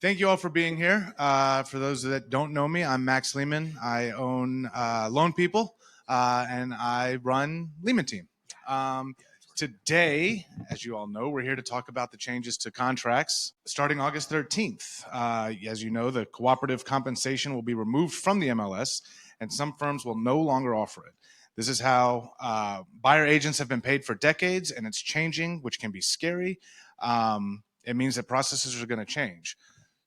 Thank you all for being here. For those that don't know me, I'm Max Lehman. I own Loan People, and I run Lehman Team. Today, as you all know, we're here to talk about the changes to contracts starting August 13th. As you know, the cooperative compensation will be removed from the MLS, and some firms will no longer offer it. This is how buyer agents have been paid for decades, and it's changing, which can be scary. It means that processes are going to change.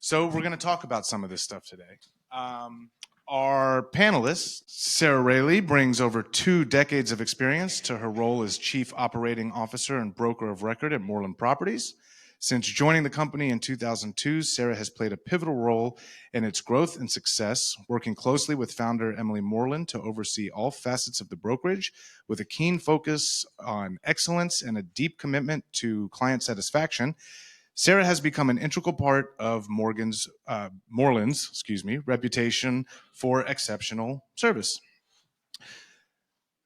So we're going to talk about some of this stuff today. Our panelist, Sarah Rayleigh, brings over 2 decades of experience to her role as Chief Operating Officer and Broker of Record at Moreland Properties. Since joining the company in 2002, Sarah has played a pivotal role in its growth and success, working closely with founder Emily Moreland to oversee all facets of the brokerage with a keen focus on excellence and a deep commitment to client satisfaction. Sarah has become an integral part of Moreland's reputation for exceptional service.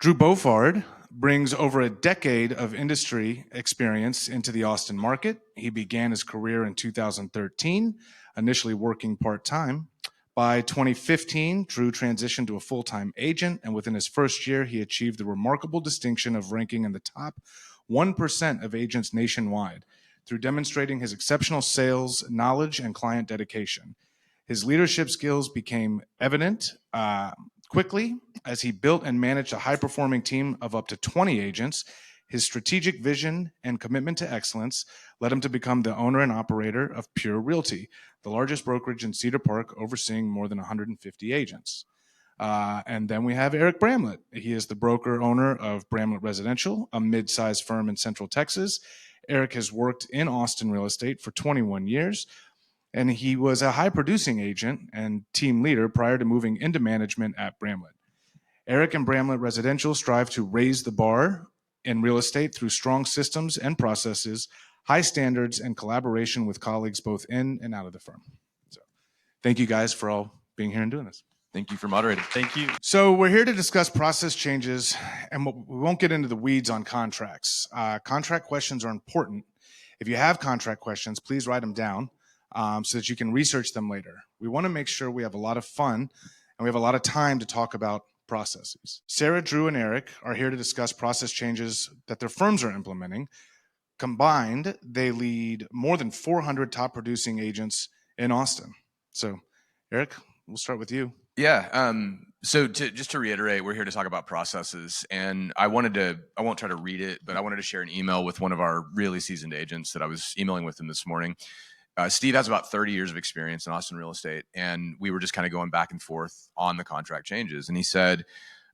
Drew Beauford brings over a decade of industry experience into the Austin market. He began his career in 2013, initially working part-time. By 2015, Drew transitioned to a full-time agent, and within his first year, he achieved the remarkable distinction of ranking in the top 1% of agents nationwide through demonstrating his exceptional sales knowledge and client dedication. His leadership skills became evident quickly as he built and managed a high-performing team of up to 20 agents. His strategic vision and commitment to excellence led him to become the owner and operator of Pure Realty, the largest brokerage in Cedar Park, overseeing more than 150 agents. And then we have Eric Bramlett. He is the broker owner of Bramlett Residential, a mid-sized firm in Central Texas. Eric has worked in Austin real estate for 21 years, and he was a high-producing agent and team leader prior to moving into management at Bramlett. Eric and Bramlett Residential strive to raise the bar in real estate through strong systems and processes, high standards, and collaboration with colleagues both in and out of the firm. So, thank you guys for all being here and doing this. Thank you for moderating. Thank you. So we're here to discuss process changes, and we won't get into the weeds on contracts. Contract questions are important. If you have contract questions, please write them down so that you can research them later. We want to make sure we have a lot of fun and we have a lot of time to talk about processes. Sarah, Drew, and Eric are here to discuss process changes that their firms are implementing. Combined, they lead more than 400 top producing agents in Austin. So, Eric, we'll start with you. Yeah. Just to reiterate, we're here to talk about processes, and I won't try to read it, but I wanted to share an email with one of our really seasoned agents that I was emailing with him this morning. Steve has about 30 years of experience in Austin real estate, and we were just kind of going back and forth on the contract changes. And he said,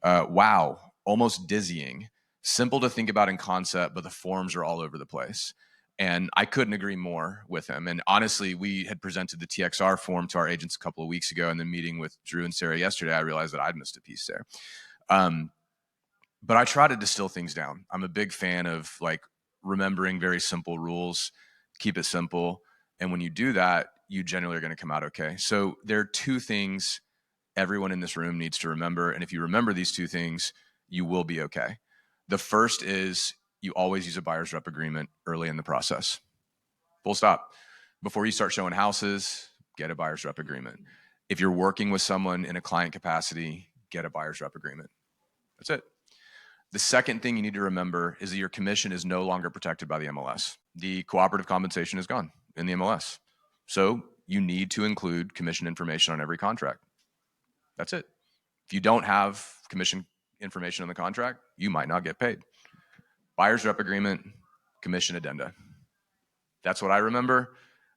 wow, almost dizzying, simple to think about in concept, but the forms are all over the place. And I couldn't agree more with him. And honestly, we had presented the TXR form to our agents a couple of weeks ago, and then meeting with Drew and Sarah yesterday, I realized that I'd missed a piece there. But I try to distill things down. I'm a big fan of remembering very simple rules, keep it simple. And when you do that, you generally are going to come out okay. So there are 2 things everyone in this room needs to remember. And if you remember these 2 things, you will be okay. The first is you always use a buyer's rep agreement early in the process. Full stop. Before you start showing houses, get a buyer's rep agreement. If you're working with someone in a client capacity, get a buyer's rep agreement. That's it. The second thing you need to remember is that your commission is no longer protected by the MLS. The cooperative compensation is gone in the MLS. So you need to include commission information on every contract. That's it. If you don't have commission information on the contract, you might not get paid. Buyer's rep agreement, commission addenda. That's what I remember,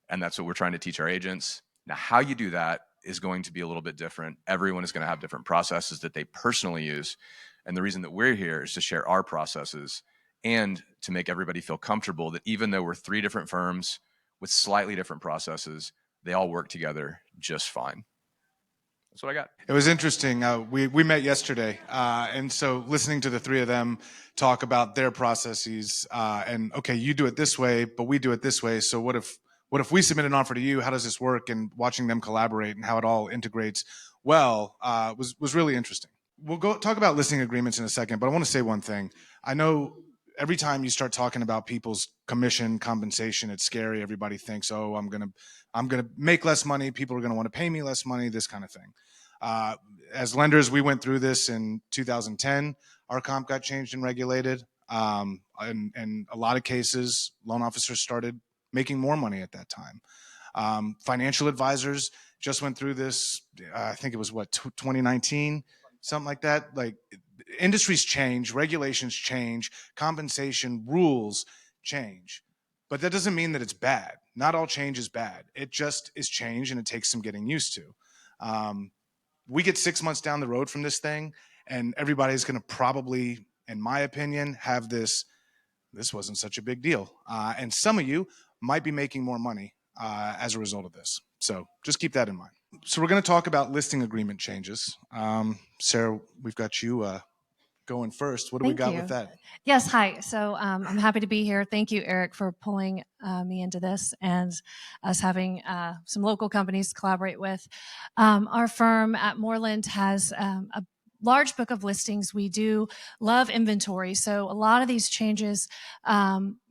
and that's what we're trying to teach our agents. Now, how you do that is going to be a little bit different. Everyone is going to have different processes that they personally use, and the reason that we're here is to share our processes and to make everybody feel comfortable that even though we're 3 different firms with slightly different processes, they all work together just fine. That's what I got. It was interesting. We met yesterday, and so listening to the 3 of them talk about their processes, and okay, you do it this way, but we do it this way. So what if we submit an offer to you? How does this work? And watching them collaborate and how it all integrates well was really interesting. We'll go talk about listing agreements in a second, but I want to say one thing. I know every time you start talking about people's commission compensation, it's scary. Everybody thinks, oh, I'm gonna make less money. People are gonna want to pay me less money. This kind of thing. As lenders, we went through this in 2010. Our comp got changed and regulated. And a lot of cases, loan officers started making more money at that time. Financial advisors just went through this. I think it was 2019, something like that. Like, industries change, regulations change, compensation rules change, but that doesn't mean that it's bad. Not all change is bad. It just is change, and it takes some getting used to. We get 6 months down the road from this thing, and everybody's going to probably, in my opinion, have this wasn't such a big deal. And some of you might be making more money as a result of this. So just keep that in mind. So we're going to talk about listing agreement changes. Sarah, we've got you going first. What do we got with that? Yes, hi. So I'm happy to be here. Thank you, Eric, for pulling me into this and us having some local companies to collaborate with. Our firm at Moreland has a large book of listings. We do love inventory. So a lot of these changes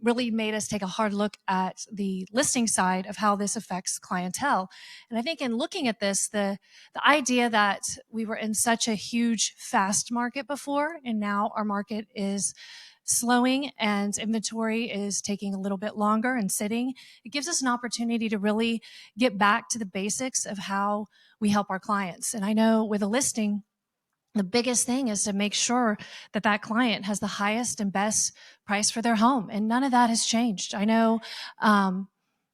really made us take a hard look at the listing side of how this affects clientele. And I think in looking at this, the idea that we were in such a huge, fast market before, and now our market is slowing and inventory is taking a little bit longer and sitting, it gives us an opportunity to really get back to the basics of how we help our clients. And I know with a listing, the biggest thing is to make sure that that client has the highest and best price for their home. And none of that has changed. I know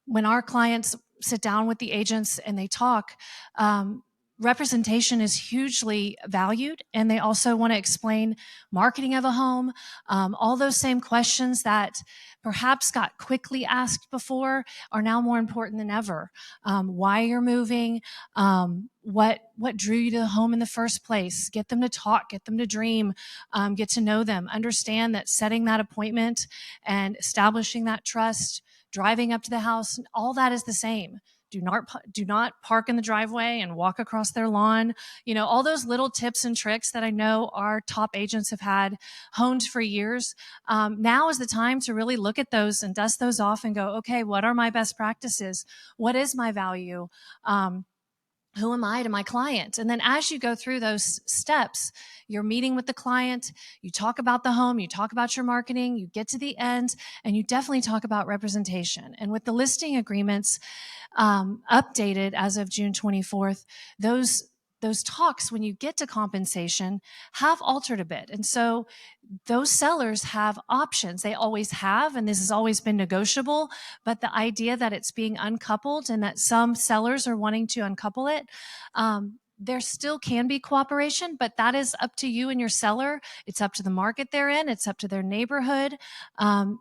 when our clients sit down with the agents and they talk, representation is hugely valued, and they also want to explain marketing of a home, all those same questions that perhaps got quickly asked before are now more important than ever. Why you're moving, what drew you to the home in the first place. Get them to talk, get them to dream, get to know them, understand that setting that appointment and establishing that trust, driving up to the house, all that is the same. Do not park in the driveway and walk across their lawn. You know, all those little tips and tricks that I know our top agents have had honed for years. Now is the time to really look at those and dust those off and go, okay, what are my best practices? What is my value? Who am I to my client? And then as you go through those steps, you're meeting with the client, you talk about the home, you talk about your marketing, you get to the end, and you definitely talk about representation. And with the listing agreements updated as of June 24th, those talks, when you get to compensation, have altered a bit. And so those sellers have options. They always have, and this has always been negotiable, but the idea that it's being uncoupled and that some sellers are wanting to uncouple it, there still can be cooperation, but that is up to you and your seller. It's up to the market they're in. It's up to their neighborhood.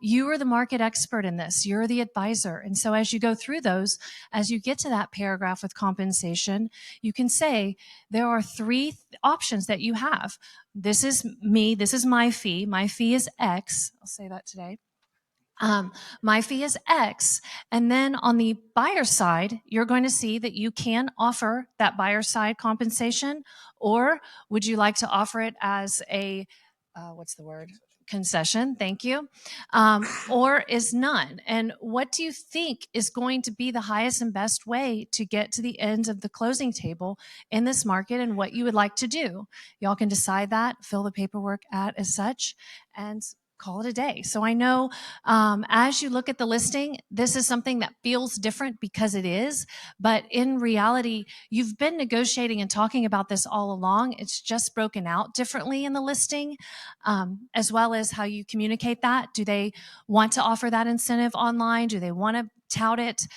You are the market expert in this. You're the advisor. And so as you go through those, as you get to that paragraph with compensation, you can say, there are three options that you have. This is me. This is my fee. My fee is X. I'll say that today. My fee is X. And then on the buyer side, you're going to see that you can offer that buyer side compensation, or would you like to offer it as a, what's the word? Concession, thank you, or is none. And what do you think is going to be the highest and best way to get to the end of the closing table in this market, and what you would like to do? Y'all can decide that, fill the paperwork out as such, and call it a day. So I know as you look at the listing, this is something that feels different because it is, but in reality, you've been negotiating and talking about this all along. It's just broken out differently in the listing, as well as how you communicate that. Do they want to offer that incentive online? Do they want to tout it?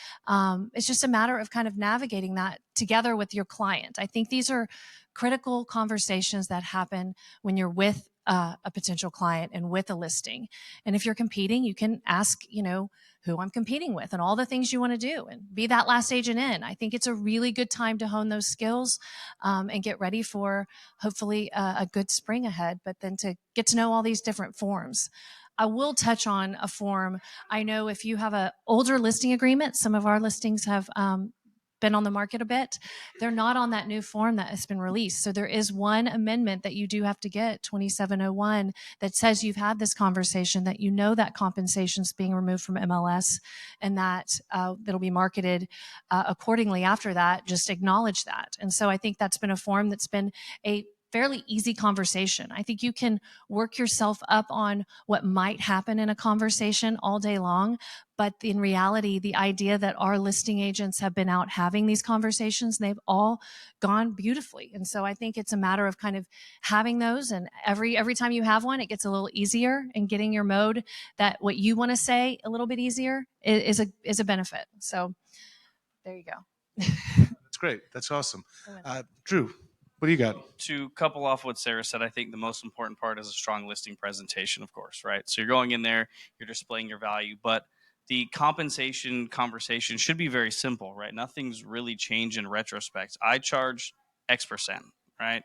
It's just a matter of kind of navigating that together with your client. I think these are critical conversations that happen when you're with a potential client and with a listing. And if you're competing, you can ask, who I'm competing with and all the things you want to do and be that last agent in. I think it's a really good time to hone those skills and get ready for hopefully a good spring ahead, but then to get to know all these different forms. I will touch on a form. I know if you have an older listing agreement, some of our listings have been on the market a bit, they're not on that new form that has been released. So there is one amendment that you do have to get, 2701, that says you've had this conversation, that you know that compensation is being removed from MLS, and that it'll be marketed accordingly after that. Just acknowledge that. And so I think that's been a form that's been a fairly easy conversation. I think you can work yourself up on what might happen in a conversation all day long. But in reality, the idea that our listing agents have been out having these conversations, they've all gone beautifully. And so I think it's a matter of kind of having those, and every time you have one, it gets a little easier, and getting your mode that what you want to say a little bit easier is a benefit. So there you go. That's great. That's awesome. Drew, what do you got? To couple off what Sarah said, I think the most important part is a strong listing presentation, of course, right? So you're going in there, you're displaying your value, but the compensation conversation should be very simple, right? Nothing's really changed in retrospect. I charge X percent, right?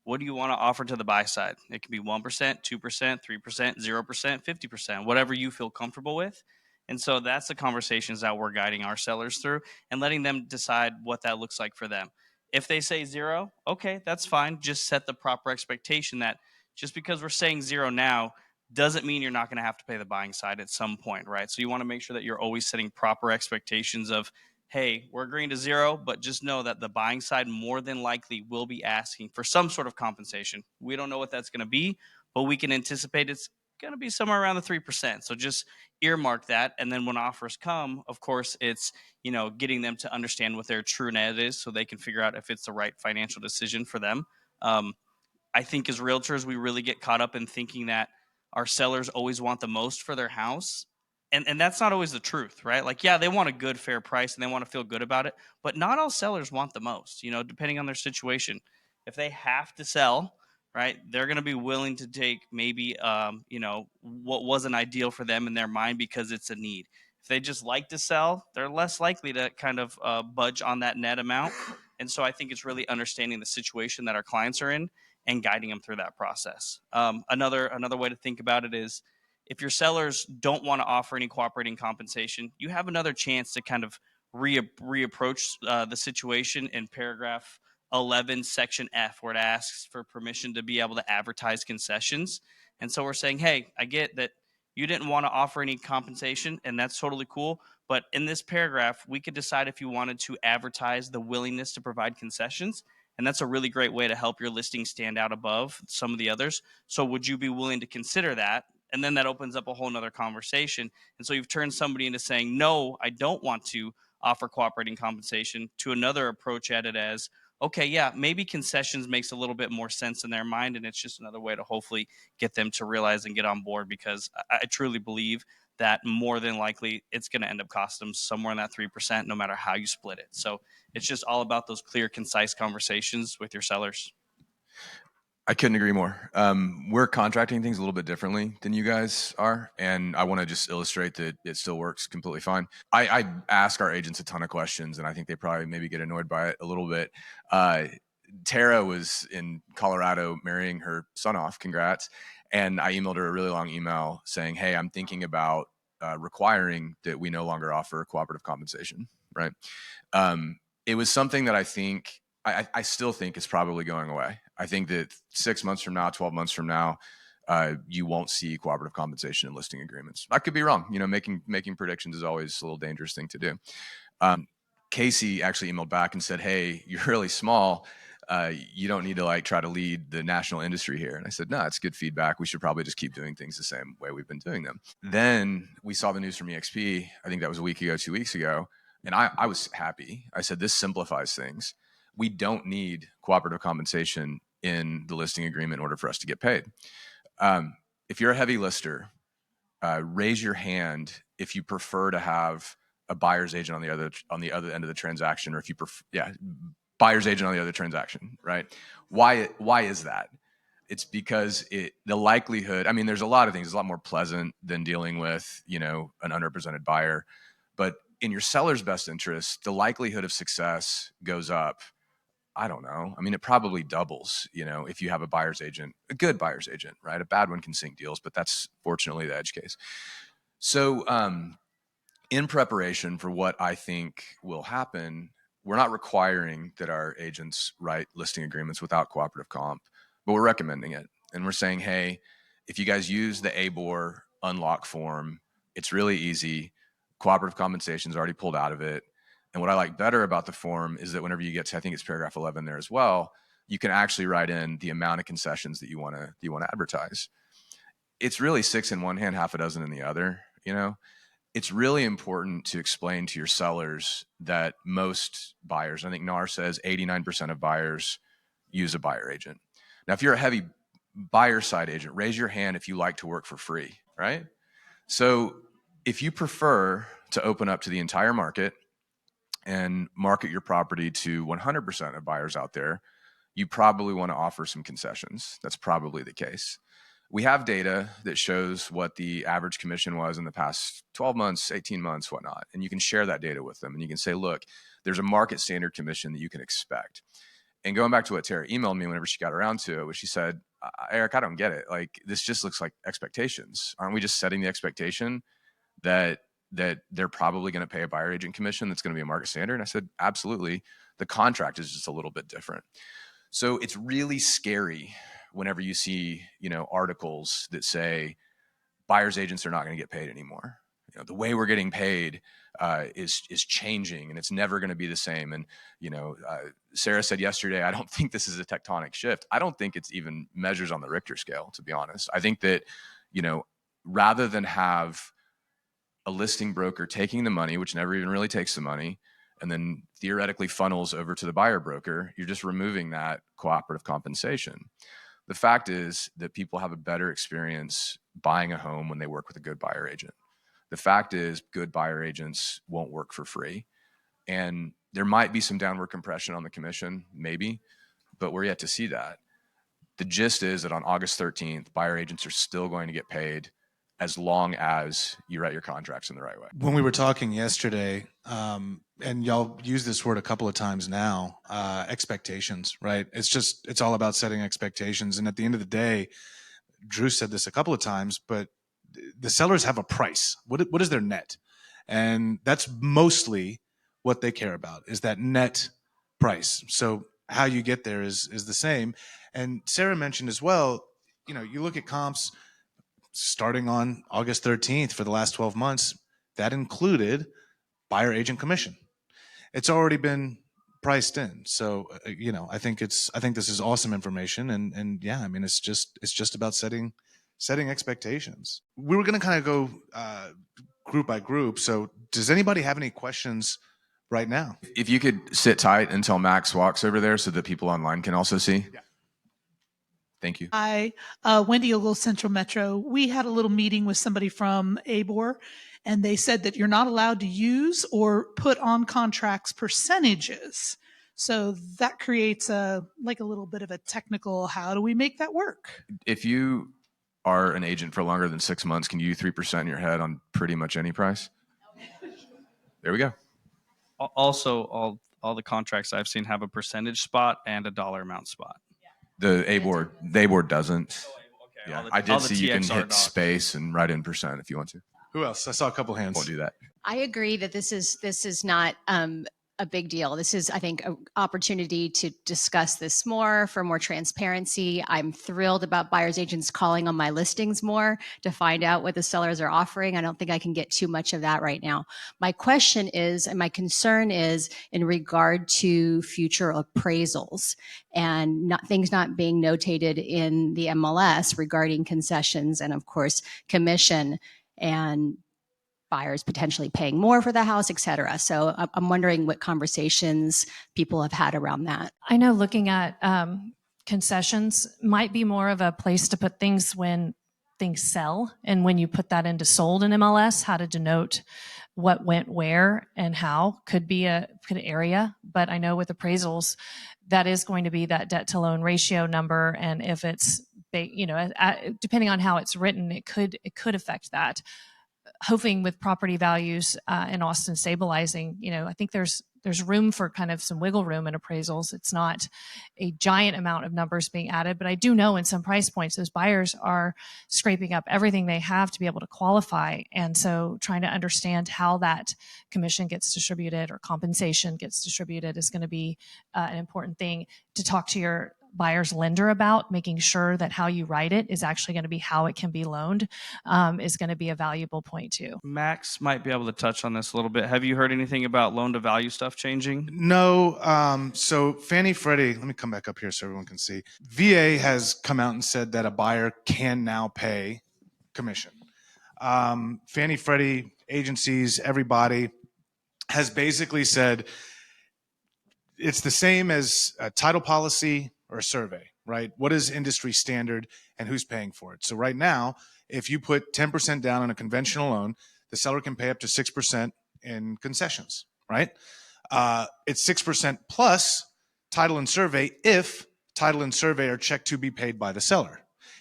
What do you want to offer to the buy side? It can be 1%, 2%, 3%, 0%, 50%, whatever you feel comfortable with. And so that's the conversations that we're guiding our sellers through and letting them decide what that looks like for them. If they say 0, okay, that's fine. Just set the proper expectation that just because we're saying 0 now doesn't mean you're not going to have to pay the buying side at some point, right? So you want to make sure that you're always setting proper expectations of, hey, we're agreeing to 0, but just know that the buying side more than likely will be asking for some sort of compensation. We don't know what that's going to be, but we can anticipate it's going to be somewhere around the 3%. So just earmark that. And then when offers come, of course, it's, getting them to understand what their true net is so they can figure out if it's the right financial decision for them. I think as realtors, we really get caught up in thinking that our sellers always want the most for their house. And that's not always the truth, right? Like, yeah, they want a good, fair price and they want to feel good about it, but not all sellers want the most, depending on their situation. If they have to sell, right, they're going to be willing to take maybe, what wasn't ideal for them in their mind because it's a need. If they just like to sell, they're less likely to kind of budge on that net amount. And so I think it's really understanding the situation that our clients are in and guiding them through that process. Another way to think about it is, if your sellers don't want to offer any cooperating compensation, you have another chance to kind of reapproach the situation in paragraph 11, section F, where it asks for permission to be able to advertise concessions. And so we're saying, hey, I get that you didn't want to offer any compensation, and that's totally cool. But in this paragraph, we could decide if you wanted to advertise the willingness to provide concessions. And that's a really great way to help your listing stand out above some of the others. So would you be willing to consider that? And then that opens up a whole nother conversation. And so you've turned somebody into saying, no, I don't want to offer cooperating compensation, to another approach at it as, okay, yeah, maybe concessions makes a little bit more sense in their mind. And it's just another way to hopefully get them to realize and get on board, because I truly believe that more than likely it's going to end up costing them somewhere in that 3%, no matter how you split it. So it's just all about those clear, concise conversations with your sellers. I couldn't agree more. We're contracting things a little bit differently than you guys are, and I want to just illustrate that it still works completely fine. I ask our agents a ton of questions, and I think they probably maybe get annoyed by it a little bit. Tara was in Colorado marrying her son off. Congrats. And I emailed her a really long email saying, hey, I'm thinking about requiring that we no longer offer cooperative compensation, right? It was something that I still think is probably going away. I think that 6 months from now, 12 months from now, you won't see cooperative compensation in listing agreements. I could be wrong. Making predictions is always a little dangerous thing to do. Casey actually emailed back and said, hey, you're really small. You don't need to try to lead the national industry here. And I said, no, it's good feedback. We should probably just keep doing things the same way we've been doing them. Then we saw the news from EXP. I think that was a week ago, 2 weeks ago. And I was happy. I said, this simplifies things. We don't need cooperative compensation in the listing agreement in order for us to get paid. If you're a heavy lister, raise your hand if you prefer to have a buyer's agent on the other end of the transaction, or if you prefer, buyer's agent on the other transaction, right? Why is that? It's because the likelihood, there's a lot of things, it's a lot more pleasant than dealing with, an unrepresented buyer. But in your seller's best interest, the likelihood of success goes up. I don't know. It probably doubles, if you have a buyer's agent, a good buyer's agent, right? A bad one can sink deals, but that's fortunately the edge case. So in preparation for what I think will happen, we're not requiring that our agents write listing agreements without cooperative comp, but we're recommending it. And we're saying, hey, if you guys use the ABOR unlock form, it's really easy. Cooperative compensation is already pulled out of it. And what I like better about the form is that whenever you get to, I think it's paragraph 11 there as well, you can actually write in the amount of concessions that you want to advertise. It's really 6 in one hand, half a dozen in the other. You know, it's really important to explain to your sellers that most buyers, I think NAR says 89% of buyers use a buyer agent. Now, if you're a heavy buyer side agent, raise your hand if you like to work for free, right? So if you prefer to open up to the entire market and market your property to 100% of buyers out there, you probably want to offer some concessions. That's probably the case. We have data that shows what the average commission was in the past 12 months, 18 months, whatnot. And you can share that data with them. And you can say, look, there's a market standard commission that you can expect. And going back to what Tara emailed me whenever she got around to it, was she said, Eric, I don't get it. Like, this just looks like expectations. Aren't we just setting the expectation that they're probably going to pay a buyer agent commission that's going to be a market standard? And I said, absolutely. The contract is just a little bit different. So it's really scary whenever you see, articles that say buyers agents are not going to get paid anymore. The way we're getting paid is changing, and it's never going to be the same. And Sarah said yesterday, I don't think this is a tectonic shift. I don't think it's even measures on the Richter scale, to be honest. I think that rather than have a listing broker taking the money, which never even really takes the money, and then theoretically funnels over to the buyer broker, you're just removing that cooperative compensation. The fact is that people have a better experience buying a home when they work with a good buyer agent. The fact is good buyer agents won't work for free. And there might be some downward compression on the commission, maybe, but we're yet to see that. The gist is that on August 13th, buyer agents are still going to get paid as long as you write your contracts in the right way. When we were talking yesterday, and y'all use this word a couple of times now, expectations, right? It's all about setting expectations. And at the end of the day, Drew said this a couple of times, but the sellers have a price. What is their net? And that's mostly what they care about, is that net price. So how you get there is the same. And Sarah mentioned as well, you look at comps starting on August 13th for the last 12 months, that included buyer agent commission. It's already been priced in. So, I think this is awesome information. And yeah, I mean, it's just about setting expectations. We were going to kind of go group by group. So does anybody have any questions right now? If you could sit tight until Max walks over there so that people online can also see. Yeah. Thank you. Hi, Wendy Ogle, Central Metro. We had a little meeting with somebody from ABOR, and they said that you're not allowed to use or put on contracts percentages. So that creates a little bit of a technical, how do we make that work? If you are an agent for longer than 6 months, can you 3% in your head on pretty much any price? There we go. Also, all the contracts I've seen have a percentage spot and a dollar amount spot. The ABOR doesn't. Okay. Yeah, I did see you can hit docs. Space and write in percent if you want to. Who else? I saw a couple hands. Won't do that. I agree that this is not a big deal. This is, I think, an opportunity to discuss this more for more transparency. I'm thrilled about buyers agents calling on my listings more to find out what the sellers are offering. I don't think I can get too much of that right now. My question is, and my concern is in regard to future appraisals and things not being notated in the MLS regarding concessions and, of course, commission and buyers potentially paying more for the house, et cetera. So I'm wondering what conversations people have had around that. I know looking at concessions might be more of a place to put things when things sell, and when you put that into sold in MLS, how to denote what went where and how could be an area. But I know with appraisals, that is going to be that debt to loan ratio number, and if it's depending on how it's written, it could affect that. Hoping with property values in Austin stabilizing, I think there's there's room for kind of some wiggle room in appraisals. It's not a giant amount of numbers being added, but I do know in some price points, those buyers are scraping up everything they have to be able to qualify. And so trying to understand how that commission gets distributed or compensation gets distributed is going to be an important thing to talk to your buyer's lender about. Making sure that how you write it is actually going to be how it can be loaned is going to be a valuable point too. Max might be able to touch on this a little bit. Have you heard anything about loan to value stuff changing? No. So Fannie Freddie, let me come back up here so everyone can see. VA has come out and said that a buyer can now pay commission. Fannie Freddie agencies, everybody has basically said it's the same as a title policy or a survey, right? What is industry standard and who's paying for it? So right now, if you put 10% down on a conventional loan, the seller can pay up to 6% in concessions, right? It's 6% plus title and survey if title and survey are checked to be paid by the seller.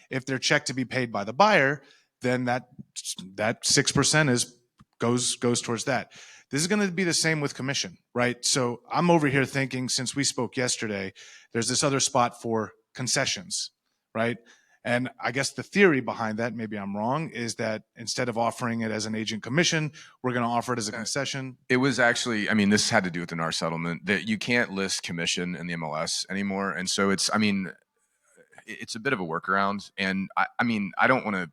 If they're checked to be paid by the buyer, then that 6% goes towards that. This is going to be the same with commission, right? So I'm over here thinking, since we spoke yesterday, there's this other spot for concessions, right? And I guess the theory behind that, maybe I'm wrong, is that instead of offering it as an agent commission, we're going to offer it as a concession. It was actually, I mean, this had to do with the NAR settlement, that you can't list commission in the MLS anymore. And so it's, I mean, it's a bit of a workaround. And I mean, I don't want to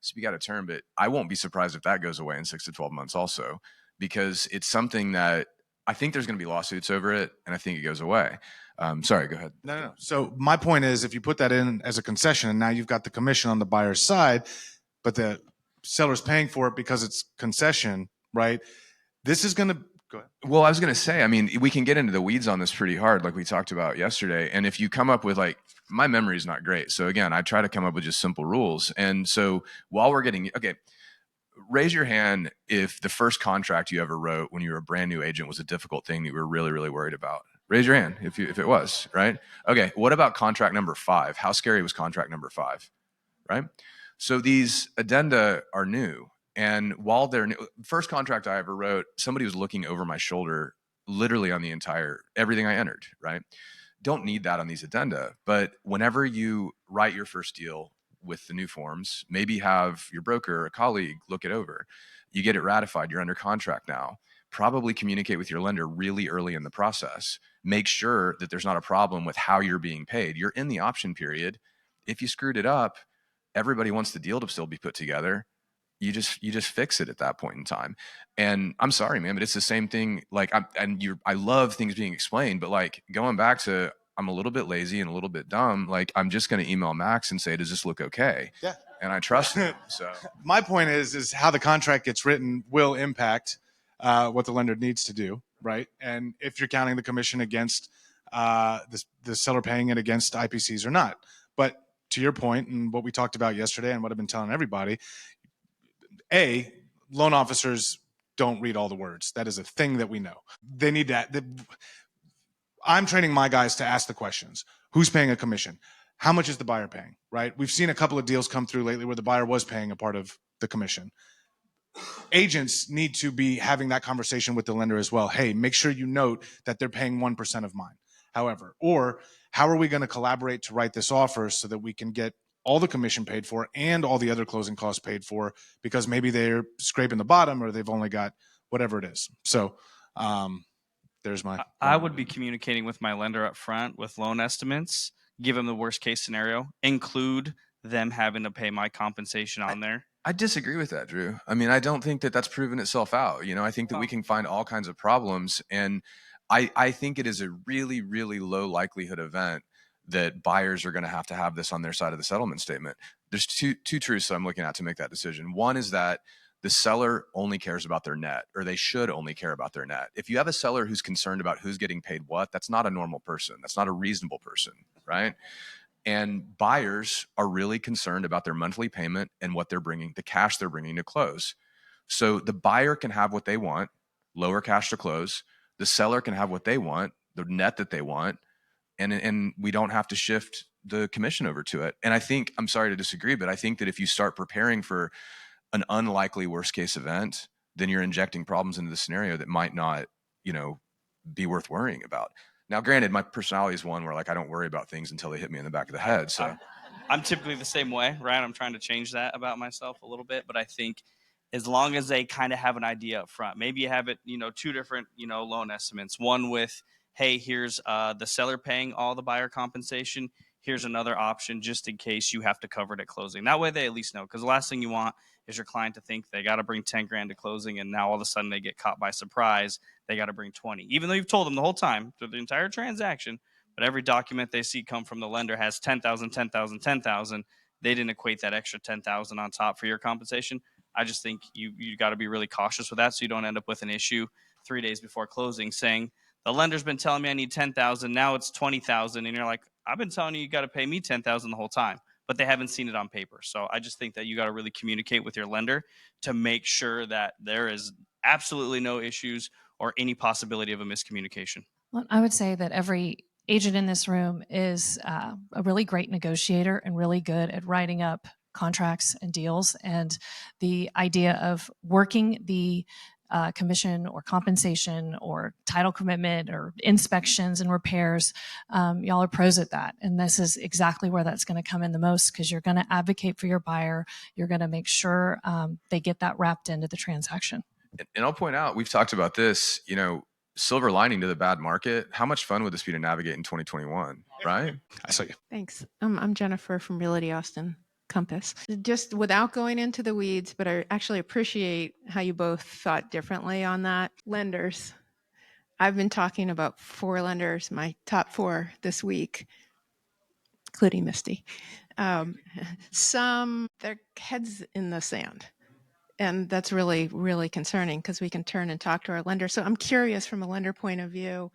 speak out of turn, but I won't be surprised if that goes away in 6 to 12 months also, because it's something that I think there's going to be lawsuits over it, and I think it goes away. Sorry, go ahead. No. So my point is, if you put that in as a concession, and now you've got the commission on the buyer's side, but the seller's paying for it because it's concession, right? This is going to go ahead. Well, I was going to say, I mean, we can get into the weeds on this pretty hard, like we talked about yesterday. And if you come up with, like, my memory is not great. So again, I try to come up with just simple rules. And so while we're getting, okay, raise your hand if the first contract you ever wrote when you were a brand new agent was a difficult thing that you were really, really worried about. Raise your hand if it was, right? Okay, what about contract number 5? How scary was contract number 5, right? So these addenda are new. And while they're new, first contract I ever wrote, somebody was looking over my shoulder literally on the entire, everything I entered, right? Don't need that on these addenda. But whenever you write your first deal with the new forms, maybe have your broker or a colleague look it over. You get it ratified, you're under contract now. Probably communicate with your lender really early in the process. Make sure that there's not a problem with how you're being paid. You're in the option period. If you screwed it up, everybody wants the deal to still be put together. You just fix it at that point in time. And I'm sorry, man, but it's the same thing. Like, I love things being explained, but like going back to, I'm a little bit lazy and a little bit dumb. Like, I'm just going to email Max and say, does this look okay? Yeah. And I trust him. So my point is how the contract gets written will impact what the lender needs to do, right? And if you're counting the commission against the seller paying it against IPCs or not. But to your point and what we talked about yesterday and what I've been telling everybody, loan officers don't read all the words. That is a thing that we know. They need to. I'm training my guys to ask the questions. Who's paying a commission? How much is the buyer paying, right? We've seen a couple of deals come through lately where the buyer was paying a part of the commission. Agents need to be having that conversation with the lender as well. Hey, make sure you note that they're paying 1% of mine. However, or how are we going to collaborate to write this offer so that we can get all the commission paid for and all the other closing costs paid for, because maybe they're scraping the bottom or they've only got whatever it is. So there's my. I would be communicating with my lender up front with loan estimates, give them the worst case scenario, include them having to pay my compensation on there. I disagree with that, Drew. I mean, I don't think that that's proven itself out. You know, I think that we can find all kinds of problems. And I think it is a really, really low likelihood event that buyers are going to have this on their side of the settlement statement. There's two truths I'm looking at to make that decision. One is that the seller only cares about their net, or they should only care about their net. If you have a seller who's concerned about who's getting paid what, that's not a normal person. That's not a reasonable person, right? And buyers are really concerned about their monthly payment and what they're bringing, the cash they're bringing to close. So the buyer can have what they want, lower cash to close. The seller can have what they want, the net that they want, and we don't have to shift the commission over to it. And I think, I'm sorry to disagree, but I think that if you start preparing for an unlikely worst case event, then you're injecting problems into the scenario that might not, be worth worrying about. Now, granted, my personality is one where like I don't worry about things until they hit me in the back of the head. So I'm typically the same way, right? I'm trying to change that about myself a little bit, but I think as long as they kind of have an idea up front, maybe you have it, two different, loan estimates. One with, hey, here's the seller paying all the buyer compensation. Here's another option just in case you have to cover it at closing. That way they at least know, because the last thing you want is your client to think they got to bring 10 grand to closing, and now all of a sudden they get caught by surprise. They got to bring 20, even though you've told them the whole time through the entire transaction. But every document they see come from the lender has 10,000, 10,000, 10,000. They didn't equate that extra 10,000 on top for your compensation. I just think you got to be really cautious with that, so you don't end up with an issue 3 days before closing saying the lender's been telling me I need 10,000, now it's 20,000, and you're like, I've been telling you got to pay me 10,000 the whole time, but they haven't seen it on paper. So I just think that you got to really communicate with your lender to make sure that there is absolutely no issues or any possibility of a miscommunication. Well, I would say that every agent in this room is a really great negotiator and really good at writing up contracts and deals. And the idea of working the commission or compensation or title commitment or inspections and repairs, y'all are pros at that. And this is exactly where that's going to come in the most, because you're going to advocate for your buyer. You're going to make sure they get that wrapped into the transaction. And I'll point out, we've talked about this, silver lining to the bad market. How much fun would this be to navigate in 2021, right? I saw you. Thanks. I'm Jennifer from Realty Austin Compass. Just without going into the weeds, but I actually appreciate how you both thought differently on that. Lenders. I've been talking about 4 lenders, my top 4 this week, including Misty. Some, their heads in the sand. And that's really, really concerning, because we can turn and talk to our lender. So I'm curious, from a lender point of view,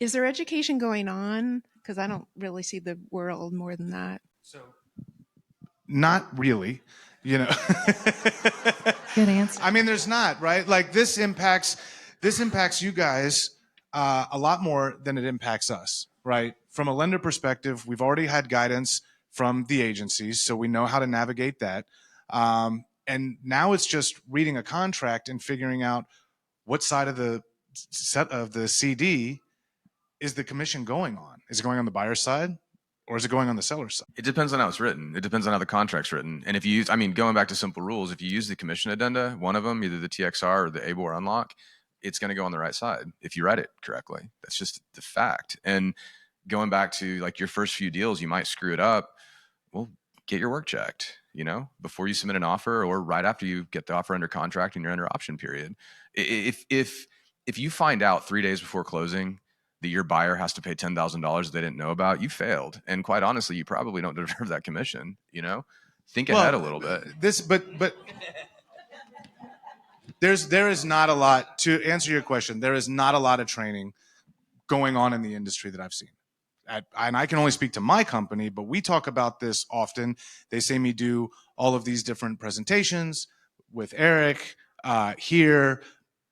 is there education going on? Because I don't really see the world more than that. So, not really, Good answer. I mean, there's not, right? Like this impacts you guys a lot more than it impacts us, right? From a lender perspective, we've already had guidance from the agencies, so we know how to navigate that. And now it's just reading a contract and figuring out what side of the set of the CD is the commission going on. Is it going on the buyer's side, or is it going on the seller's side? It depends on how it's written. It depends on how the contract's written. And if you use, going back to simple rules, if you use the commission addenda, one of them, either the TXR or the ABLE or unlock, it's going to go on the right side if you write it correctly. That's just the fact. And going back to like your first few deals, you might screw it up. Well, get your work checked, before you submit an offer, or right after you get the offer under contract and you're under option period. If you find out 3 days before closing that your buyer has to pay $10,000 they didn't know about, you failed. And quite honestly, you probably don't deserve that commission. Think ahead a little bit. But there is not a lot, to answer your question. There is not a lot of training going on in the industry that I've seen. And I can only speak to my company, but we talk about this often. They say me do all of these different presentations with Eric here.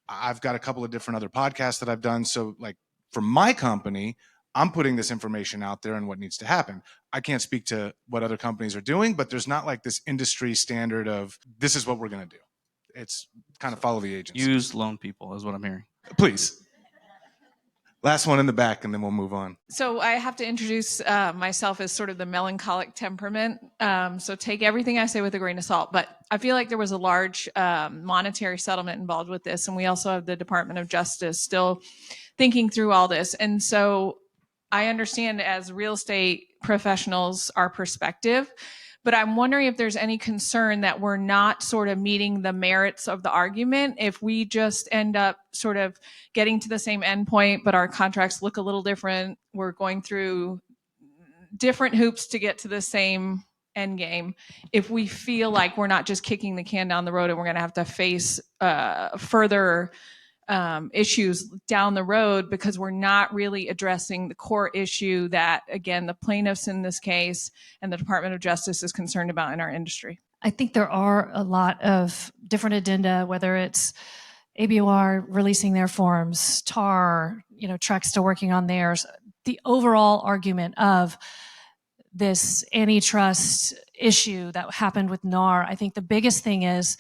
I've got a couple of different other podcasts that I've done. So like for my company, I'm putting this information out there and what needs to happen. I can't speak to what other companies are doing, but there's not like this industry standard of this is what we're going to do. It's kind of follow the agency. Use loan people is what I'm hearing. Please. Last one in the back, and then we'll move on. So I have to introduce myself as sort of the melancholic temperament. So take everything I say with a grain of salt. But I feel like there was a large monetary settlement involved with this. And we also have the Department of Justice still thinking through all this. And so I understand as real estate professionals our perspective. But I'm wondering if there's any concern that we're not sort of meeting the merits of the argument if we just end up sort of getting to the same endpoint, but our contracts look a little different. We're going through different hoops to get to the same end game. If we feel like we're not just kicking the can down the road and we're going to have to face further issues down the road because we're not really addressing the core issue that, again, the plaintiffs in this case and the Department of Justice is concerned about in our industry. I think there are a lot of different addenda, whether it's ABOR releasing their forms, TAR, TREC still working on theirs. The overall argument of this antitrust issue that happened with NAR. I think the biggest thing is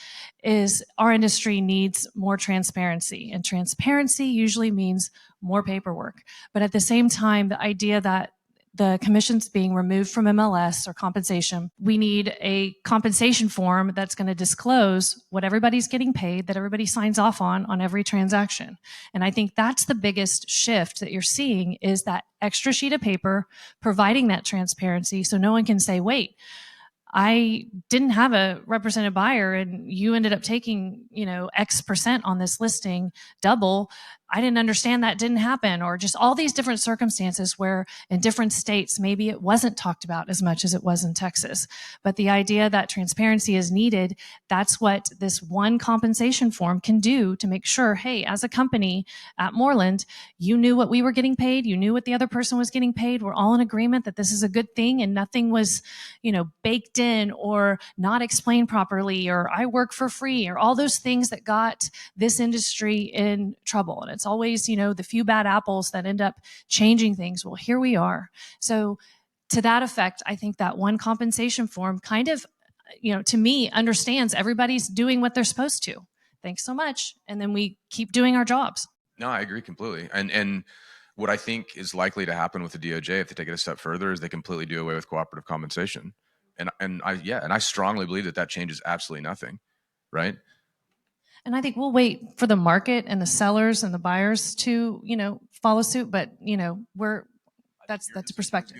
our industry needs more transparency, and transparency usually means more paperwork. But at the same time, the idea that the commission's being removed from MLS or compensation, we need a compensation form that's going to disclose what everybody's getting paid, that everybody signs off on every transaction. And I think that's the biggest shift that you're seeing, is that extra sheet of paper providing that transparency, so no one can say, wait, I didn't have a represented buyer and you ended up taking, X percent on this listing, double. I didn't understand that didn't happen, or just all these different circumstances where in different states, maybe it wasn't talked about as much as it was in Texas. But the idea that transparency is needed, that's what this one compensation form can do to make sure, hey, as a company at Moreland, you knew what we were getting paid, you knew what the other person was getting paid. We're all in agreement that this is a good thing, and nothing was, baked in or not explained properly, or I work for free, or all those things that got this industry in trouble. And it's always, the few bad apples that end up changing things. Well, here we are. So to that effect, I think that one compensation form kind of, to me, understands everybody's doing what they're supposed to. Thanks so much. And then we keep doing our jobs. No, I agree completely. And what I think is likely to happen with the DOJ, if they take it a step further, is they completely do away with cooperative compensation. And I strongly believe that changes absolutely nothing, right? And I think we'll wait for the market and the sellers and the buyers to, follow suit. But, that's a perspective.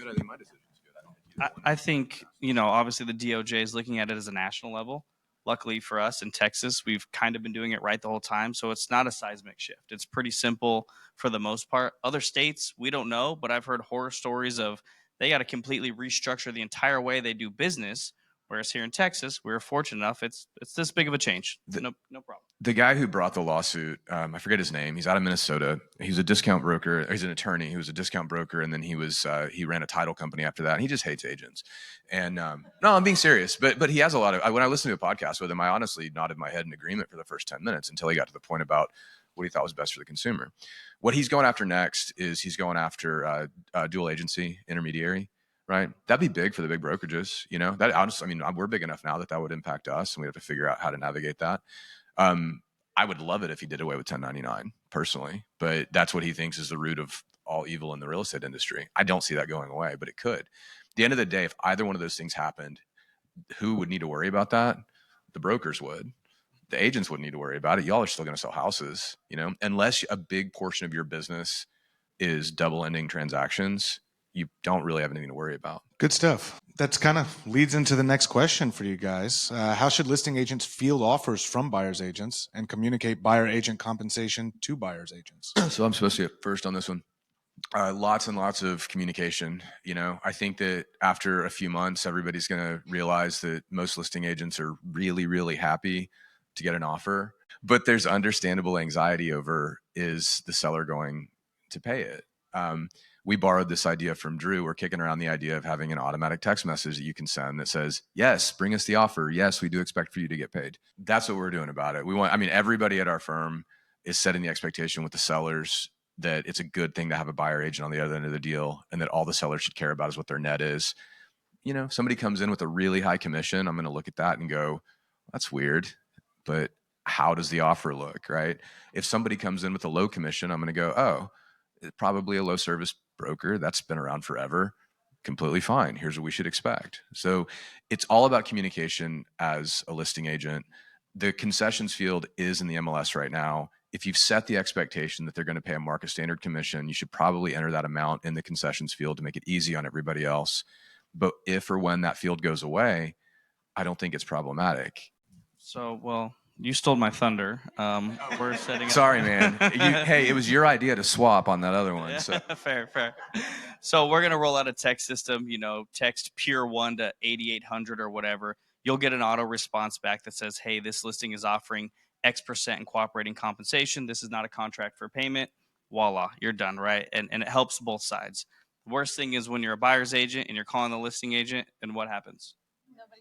I think, obviously the DOJ is looking at it as a national level. Luckily for us in Texas, we've kind of been doing it right the whole time. So it's not a seismic shift. It's pretty simple for the most part. Other states, we don't know, but I've heard horror stories of they got to completely restructure the entire way they do business. Whereas here in Texas, we're fortunate enough, it's this big of a change. No problem. The guy who brought the lawsuit, I forget his name. He's out of Minnesota. He's a discount broker. He's an attorney. He was a discount broker, and then he ran a title company after that. And he just hates agents. And no, I'm being serious. But he has a lot of. When I listened to a podcast with him, I honestly nodded my head in agreement for the first 10 minutes until he got to the point about what he thought was best for the consumer. What he's going after next is he's going after dual agency intermediary. Right. That'd be big for the big brokerages. That honestly, we're big enough now that would impact us, and we have to figure out how to navigate that. I would love it if he did away with 1099 personally, but that's what he thinks is the root of all evil in the real estate industry. I don't see that going away, but it could. At the end of the day, if either one of those things happened, who would need to worry about that? The brokers would. The agents wouldn't need to worry about it. Y'all are still going to sell houses, unless a big portion of your business is double ending transactions. You don't really have anything to worry about. Good stuff. That's kind of leads into the next question for you guys. How should listing agents field offers from buyer's agents and communicate buyer agent compensation to buyer's agents? So I'm supposed to get first on this one. Lots and lots of communication. I think that after a few months, everybody's going to realize that most listing agents are really, really happy to get an offer, but there's understandable anxiety over, is the seller going to pay it? We borrowed this idea from Drew. We're kicking around the idea of having an automatic text message that you can send that says, yes, bring us the offer. Yes, we do expect for you to get paid. That's what we're doing about it. Everybody at our firm is setting the expectation with the sellers that it's a good thing to have a buyer agent on the other end of the deal, and that all the sellers should care about is what their net is. If somebody comes in with a really high commission, I'm going to look at that and go, that's weird, but how does the offer look, right? If somebody comes in with a low commission, I'm going to go, oh, probably a low service broker that's been around forever. Completely fine. Here's what we should expect. So it's all about communication as a listing agent. The concessions field is in the MLS right now. If you've set the expectation that they're going to pay a market standard commission, you should probably enter that amount in the concessions field to make it easy on everybody else. But if or when that field goes away, I don't think it's problematic. So, you stole my thunder. We're setting up. Sorry, man. Hey, it was your idea to swap on that other one. So. Fair. So we're going to roll out a text system, text Pure 1 to 8800 or whatever. You'll get an auto response back that says, hey, this listing is offering X% in cooperating compensation. This is not a contract for payment. Voila, you're done, right? And it helps both sides. The worst thing is when you're a buyer's agent and you're calling the listing agent, and what happens?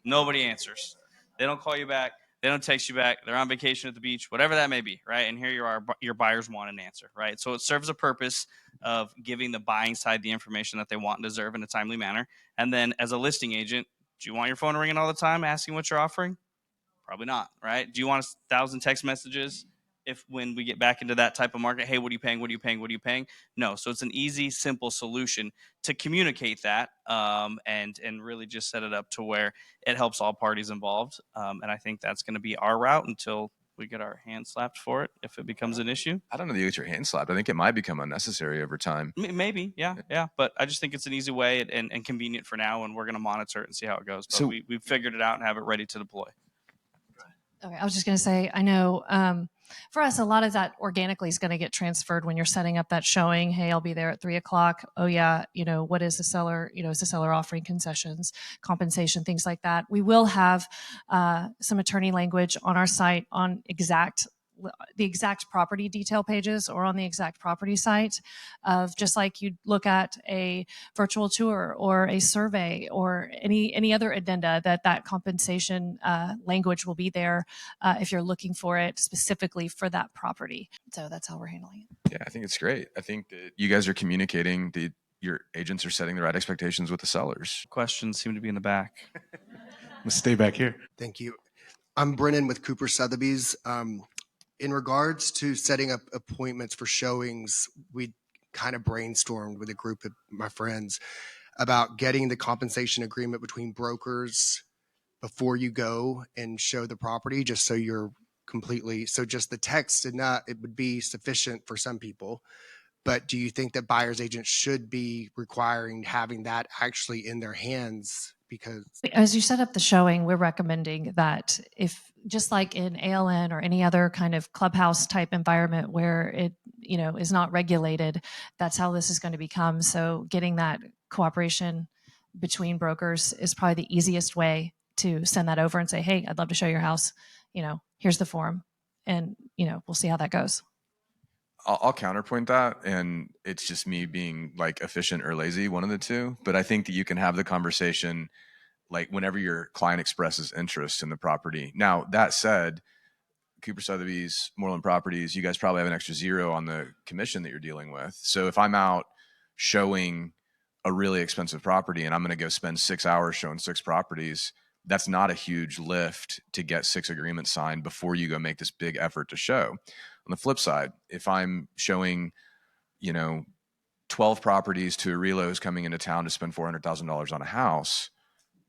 Nobody answers. They don't call you back. They don't text you back. They're on vacation at the beach, whatever that may be, right? And here you are, your buyers want an answer, right? So it serves a purpose of giving the buying side the information that they want and deserve in a timely manner. And then as a listing agent, Do you want your phone ringing all the time asking what you're offering? Probably not, right? Do you want 1,000 text messages if when we get back into that type of market, hey, what are you paying? What are you paying? What are you paying? No. So it's an easy, simple solution to communicate that and really just set it up to where it helps all parties involved. And I think that's going to be our route until we get our hands slapped for it if it becomes an issue. I don't know that you get your hand slapped. I think it might become unnecessary over time. Maybe, yeah. But I just think it's an easy way and convenient for now, and we're going to monitor it and see how it goes. But So- we've figured it out and have it ready to deploy. Okay, I was just going to say, I know for us, a lot of that organically is going to get transferred when you're setting up that showing. Hey, I'll be there at 3:00. Oh yeah, what is the seller? Is the seller offering concessions, compensation, things like that? We will have some attorney language on our site on the exact property detail pages or on the exact property site of just like you'd look at a virtual tour or a survey or any other addenda that compensation language will be there if you're looking for it specifically for that property. So that's how we're handling it. Yeah, I think it's great. I think that you guys are communicating, your agents are setting the right expectations with the sellers. Questions seem to be in the back. Let's stay back here. Thank you. I'm Brennan with Cooper Sotheby's. In regards to setting up appointments for showings, we kind of brainstormed with a group of my friends about getting the compensation agreement between brokers before you go and show the property, just so you're so just the text it would be sufficient for some people. But do you think that buyer's agents should be requiring having that actually in their hands? Because as you set up the showing, we're recommending that if just like in ALN or any other kind of clubhouse type environment where it is not regulated, that's how this is going to become. So getting that cooperation between brokers is probably the easiest way to send that over and say, hey, I'd love to show your house. Here's the form, and we'll see how that goes. I'll counterpoint that, and it's just me being like efficient or lazy, one of the two. But I think that you can have the conversation like whenever your client expresses interest in the property. Now, that said, Cooper Sotheby's, Moreland Properties, you guys probably have an extra zero on the commission that you're dealing with. So if I'm out showing a really expensive property and I'm going to go spend 6 hours showing 6 properties, that's not a huge lift to get 6 agreements signed before you go make this big effort to show. On the flip side, if I'm showing, 12 properties to a relo who's coming into town to spend $400,000 on a house,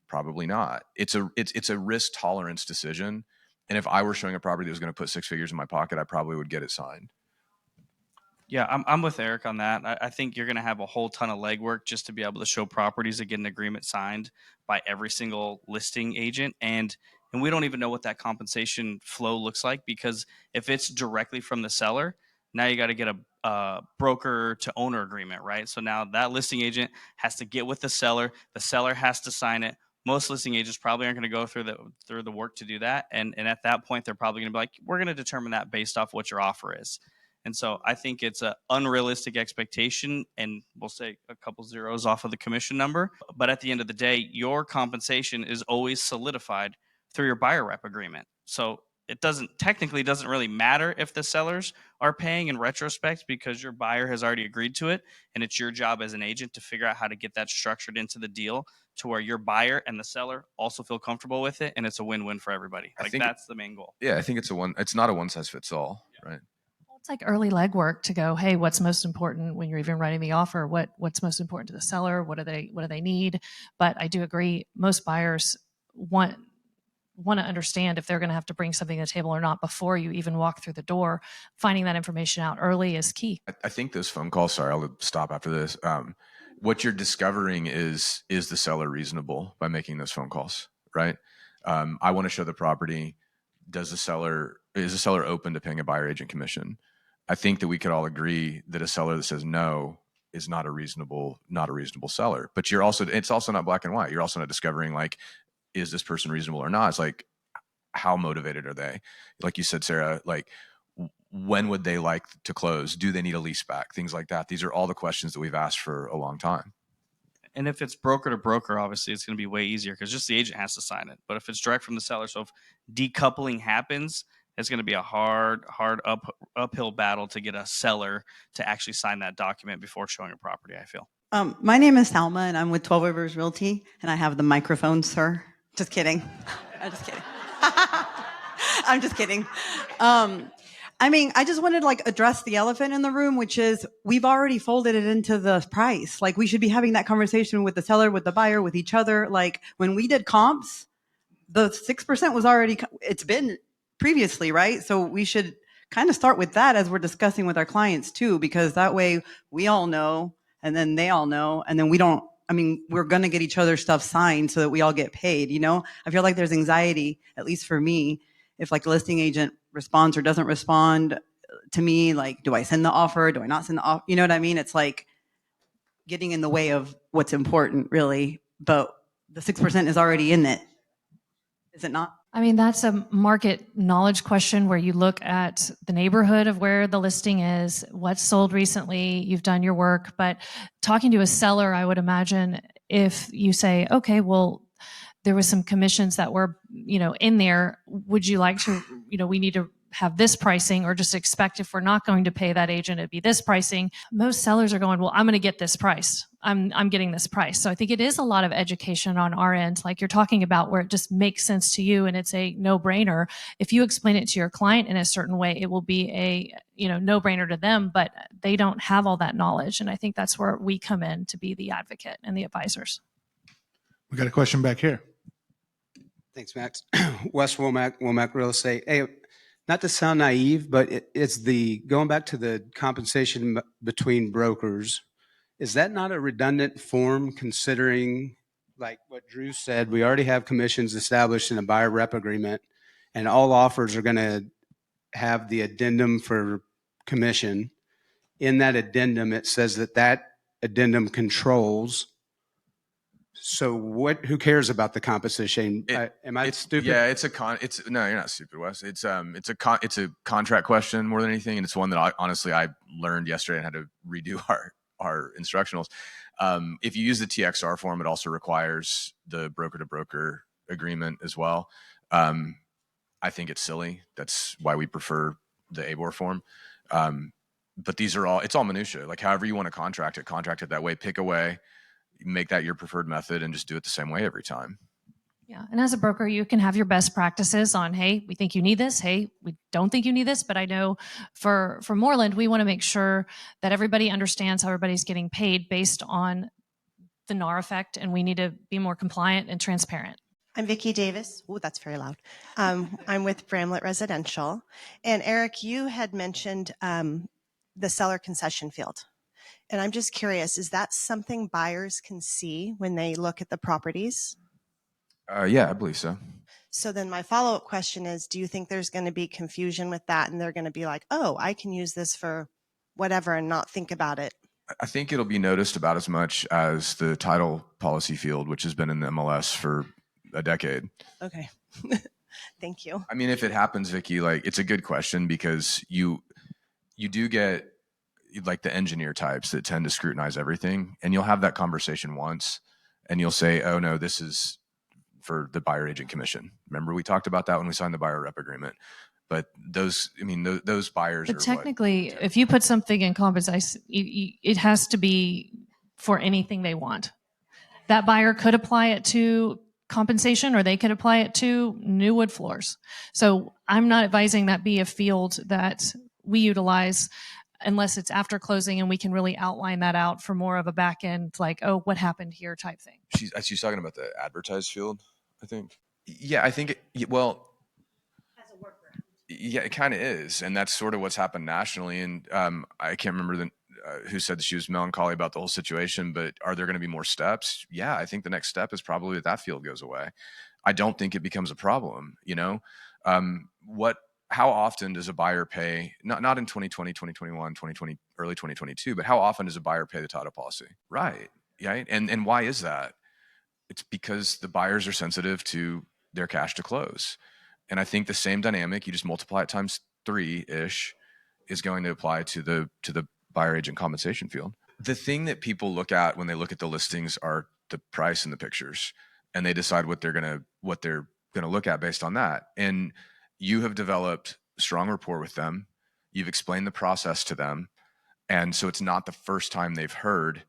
probably not. It's a risk tolerance decision. And if I were showing a property that was going to put 6 figures in my pocket, I probably would get it signed. Yeah, I'm with Eric on that. I think you're going to have a whole ton of legwork just to be able to show properties that get an agreement signed by every single listing agent. And we don't even know what that compensation flow looks like, because if it's directly from the seller, now you got to get a broker to owner agreement, right? So now that listing agent has to get with the seller has to sign it. Most listing agents probably aren't going to go through the work to do that. And at that point, they're probably going to be like, we're going to determine that based off what your offer is. And so I think it's an unrealistic expectation, and we'll say a couple zeros off of the commission number. But at the end of the day, your compensation is always solidified through your buyer rep agreement. So it doesn't really matter if the sellers are paying in retrospect, because your buyer has already agreed to it. And it's your job as an agent to figure out how to get that structured into the deal to where your buyer and the seller also feel comfortable with it. And it's a win-win for everybody. Like, that's the main goal. Yeah, I think it's not a one size fits all, right? It's like early legwork to go, hey, what's most important when you're even writing the offer? What's most important to the seller? What do they need? But I do agree, most buyers want to understand if they're going to have to bring something to the table or not before you even walk through the door. Finding that information out early is key. I think those phone calls, sorry, I'll stop after this. What you're discovering is the seller reasonable by making those phone calls, right? I want to show the property. Is the seller open to paying a buyer agent commission? I think that we could all agree that a seller that says no is not a reasonable seller. But it's also not black and white. You're also not discovering, like, is this person reasonable or not? It's like, how motivated are they? Like you said, Sarah, like, when would they like to close? Do they need a lease back? Things like that. These are all the questions that we've asked for a long time. And if it's broker to broker, obviously it's going to be way easier because just the agent has to sign it. But if it's direct from the seller, so if decoupling happens, it's going to be a hard uphill battle to get a seller to actually sign that document before showing a property, I feel. My name is Salma, and I'm with 12 Rivers Realty, and I have the microphone, sir. Just kidding. I'm just kidding. I'm just kidding. I just wanted to address the elephant in the room, which is we've already folded it into the price. Like, we should be having that conversation with the seller, with the buyer, with each other. Like, when we did comps, the 6% was already, it's been previously, right? So we should kind of start with that as we're discussing with our clients too, because that way we all know, and then they all know, and then we're going to get each other's stuff signed so that we all get paid. I feel like there's anxiety, at least for me, if like the listing agent responds or doesn't respond to me, like, do I send the offer? Do I not send the offer? You know what I mean? It's like getting in the way of what's important, really. But the 6% is already in it. Is it not? I mean, that's a market knowledge question where you look at the neighborhood of where the listing is, what's sold recently, you've done your work. But talking to a seller, I would imagine if you say, okay, well, there was some commissions that were, in there. Would you like to, we need to have this pricing, or just expect if we're not going to pay that agent, it'd be this pricing. Most sellers are going, well, I'm going to get this price. I'm getting this price. So I think it is a lot of education on our end, like you're talking about, where it just makes sense to you and it's a no-brainer. If you explain it to your client in a certain way, it will be a no-brainer to them, but they don't have all that knowledge. And I think that's where we come in to be the advocate and the advisors. We got a question back here. Thanks, Max. Wes Womack Real Estate. Hey, not to sound naive, but it's going back to the compensation between brokers. Is that not a redundant form, considering, like what Drew said, we already have commissions established in a buyer rep agreement, and all offers are going to have the addendum for commission. In that addendum, it says that addendum controls. So who cares about the compensation? Am I stupid? Yeah, no, you're not stupid, Wes. It's a contract question more than anything, and it's one that I learned yesterday and had to redo our instructionals. If you use the TXR form, it also requires the broker to broker agreement as well. I think it's silly. That's why we prefer the ABOR form. But it's all minutia. Like, however you want to contract it that way. Pick a way. Make that your preferred method and just do it the same way every time. Yeah. And as a broker, you can have your best practices on, hey, we think you need this. Hey, we don't think you need this. But I know for Moreland, we want to make sure that everybody understands how everybody's getting paid based on the NAR effect. And we need to be more compliant and transparent. I'm Vicki Davis. Oh, that's very loud. I'm with Bramlett Residential. And Eric, you had mentioned the seller concession field. And I'm just curious, is that something buyers can see when they look at the properties? Yeah, I believe so. So then my follow-up question is, do you think there's going to be confusion with that, and they're going to be like, oh, I can use this for whatever and not think about it? I think it'll be noticed about as much as the title policy field, which has been in the MLS for a decade. Okay. Thank you. I mean, if it happens, Vicki, like, it's a good question, because you do get like the engineer types that tend to scrutinize everything, and you'll have that conversation once and you'll say, oh no, this is for the buyer agent commission. Remember, we talked about that when we signed the buyer rep agreement. But those buyers but are technically, if you put something in compensation, it has to be for anything they want. That buyer could apply it to compensation, or they could apply it to new wood floors. So I'm not advising that be a field that we utilize unless it's after closing and we can really outline that out for more of a back end, like, oh, what happened here type thing. She's talking about the advertised field, I think. Yeah, I think as a workaround. Yeah, it kind of is, and that's sort of what's happened nationally. And I can't remember who said that she was melancholy about the whole situation, but are there going to be more steps? Yeah, I think the next step is probably that field goes away. I don't think it becomes a problem. How often does a buyer pay, not in 2020, 2021, 2020, early 2022, but how often does a buyer pay the title policy? Right. And why is that? It's because the buyers are sensitive to their cash to close. And I think the same dynamic, you just multiply it times 3-ish, is going to apply to the buyer agent compensation field. The thing that people look at when they look at the listings are the price and the pictures, and they decide what they're gonna look at based on that. And you have developed strong rapport with them. You've explained the process to them. And so it's not the first time they've heard,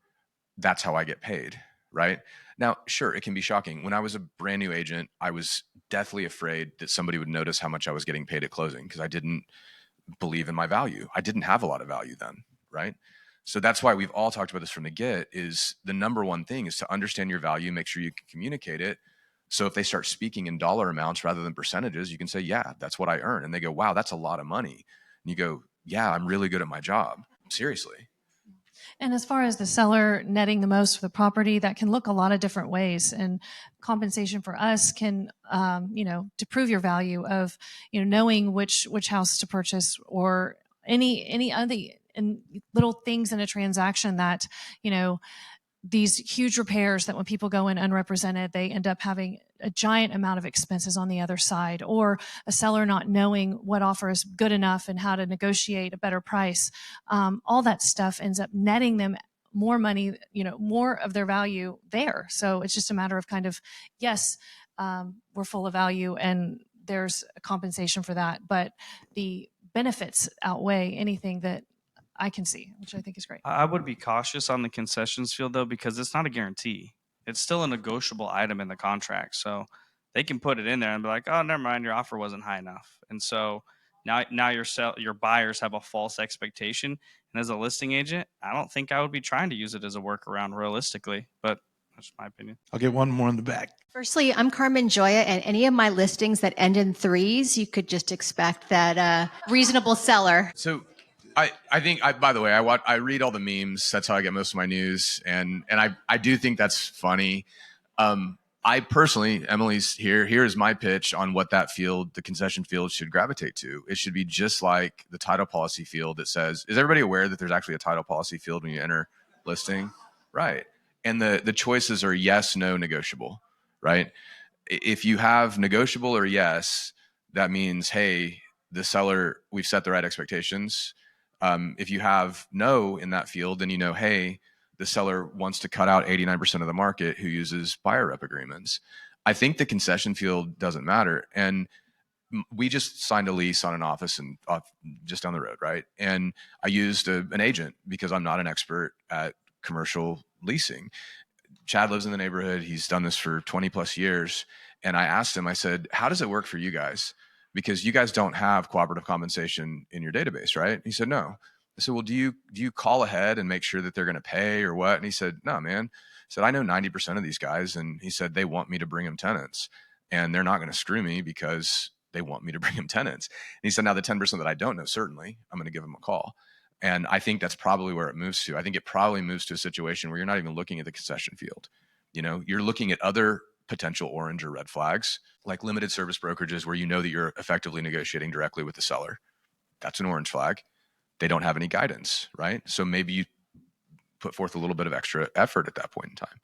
that's how I get paid, right? Now, sure, it can be shocking. When I was a brand new agent, I was deathly afraid that somebody would notice how much I was getting paid at closing because I didn't believe in my value. I didn't have a lot of value then, right? So that's why we've all talked about this from the get, is the number one thing is to understand your value, make sure you can communicate it. So if they start speaking in dollar amounts rather than percentages, you can say, yeah, that's what I earn. And they go, wow, that's a lot of money. And you go, yeah, I'm really good at my job. Seriously. And as far as the seller netting the most for the property, that can look a lot of different ways. And compensation for us can, to prove your value of, knowing which house to purchase, or any other and little things in a transaction that, these huge repairs that when people go in unrepresented, they end up having a giant amount of expenses on the other side, or a seller not knowing what offer is good enough and how to negotiate a better price. All that stuff ends up netting them more money, more of their value there. So it's just a matter of kind of, yes, we're full of value and there's a compensation for that, but the benefits outweigh anything that I can see, which I think is great. I would be cautious on the concessions field, though, because it's not a guarantee. It's still a negotiable item in the contract. So they can put it in there and be like, oh, never mind, your offer wasn't high enough. And so now your buyers have a false expectation. And as a listing agent, I don't think I would be trying to use it as a workaround realistically, but that's my opinion. I'll get one more in the back. Firstly, I'm Carmen Joya, and any of my listings that end in 3s, you could just expect that reasonable seller. So I think, by the way, I read all the memes. That's how I get most of my news. And I do think that's funny. I personally, Emily's here. Here's my pitch on what that field, the concession field, should gravitate to. It should be just like the title policy field that says, is everybody aware that there's actually a title policy field when you enter listing? Right. And the choices are yes, no, negotiable, right? If you have negotiable or yes, that means, hey, the seller, we've set the right expectations. If you have no in that field, then you know, hey, the seller wants to cut out 89% of the market who uses buyer rep agreements. I think the concession field doesn't matter. And we just signed a lease on an office and just down the road, right? And I used an agent because I'm not an expert at commercial leasing. Chad lives in the neighborhood. He's done this for 20 plus years. And I asked him, I said, how does it work for you guys? Because you guys don't have cooperative compensation in your database, right? He said, no. I said, well, do you call ahead and make sure that they're going to pay or what? And he said, no, man. I said, I know 90% of these guys. And he said, they want me to bring them tenants and they're not going to screw me because they want me to bring them tenants. And he said, now the 10% that I don't know, certainly I'm going to give them a call. And I think that's probably where it moves to. I think it probably moves to a situation where you're not even looking at the concession field. You're looking at other potential orange or red flags, like limited service brokerages where you know that you're effectively negotiating directly with the seller. That's an orange flag. They don't have any guidance, right? So maybe you put forth a little bit of extra effort at that point in time.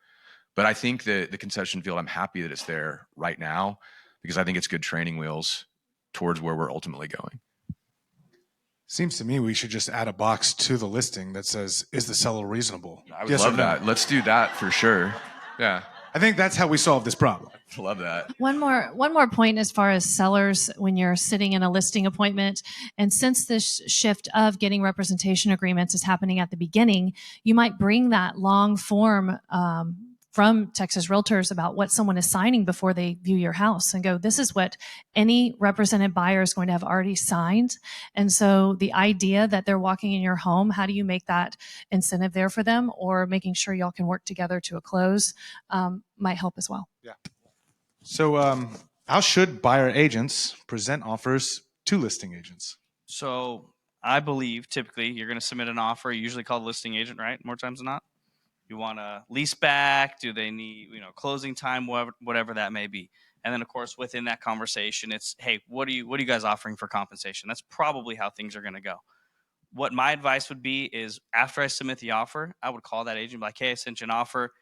But I think that the concession field, I'm happy that it's there right now because I think it's good training wheels towards where we're ultimately going. Seems to me we should just add a box to the listing that says, is the seller reasonable? I would love that. Let's do that for sure. Yeah. I think that's how we solve this problem. I love that. One more point as far as sellers when you're sitting in a listing appointment. And since this shift of getting representation agreements is happening at the beginning, you might bring that long form from Texas Realtors about what someone is signing before they view your house and go, this is what any represented buyer is going to have already signed. And so the idea that they're walking in your home, how do you make that incentive there for them, or making sure y'all can work together to a close might help as well. Yeah. So how should buyer agents present offers to listing agents? So I believe typically you're going to submit an offer, usually called listing agent, right? More times than not. You want a lease back? Do they need, closing time, whatever that may be? And then, of course, within that conversation, it's, hey, what are you guys offering for compensation? That's probably how things are going to go. What my advice would be is after I submit the offer, I would call that agent and be like, hey, I sent you an offer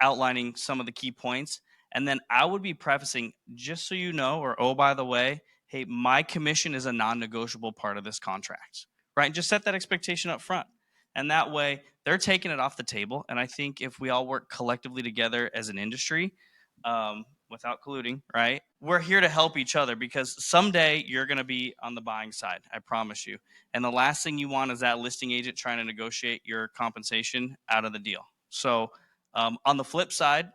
outlining some of the key points. And then I would be prefacing, just so you know, or, oh, by the way, hey, my commission is a non-negotiable part of this contract, right? And just set that expectation up front. And that way they're taking it off the table. And I think if we all work collectively together as an industry, without colluding, right? We're here to help each other because someday you're going to be on the buying side. I promise you. And the last thing you want is that listing agent trying to negotiate your compensation out of the deal. So on the flip side,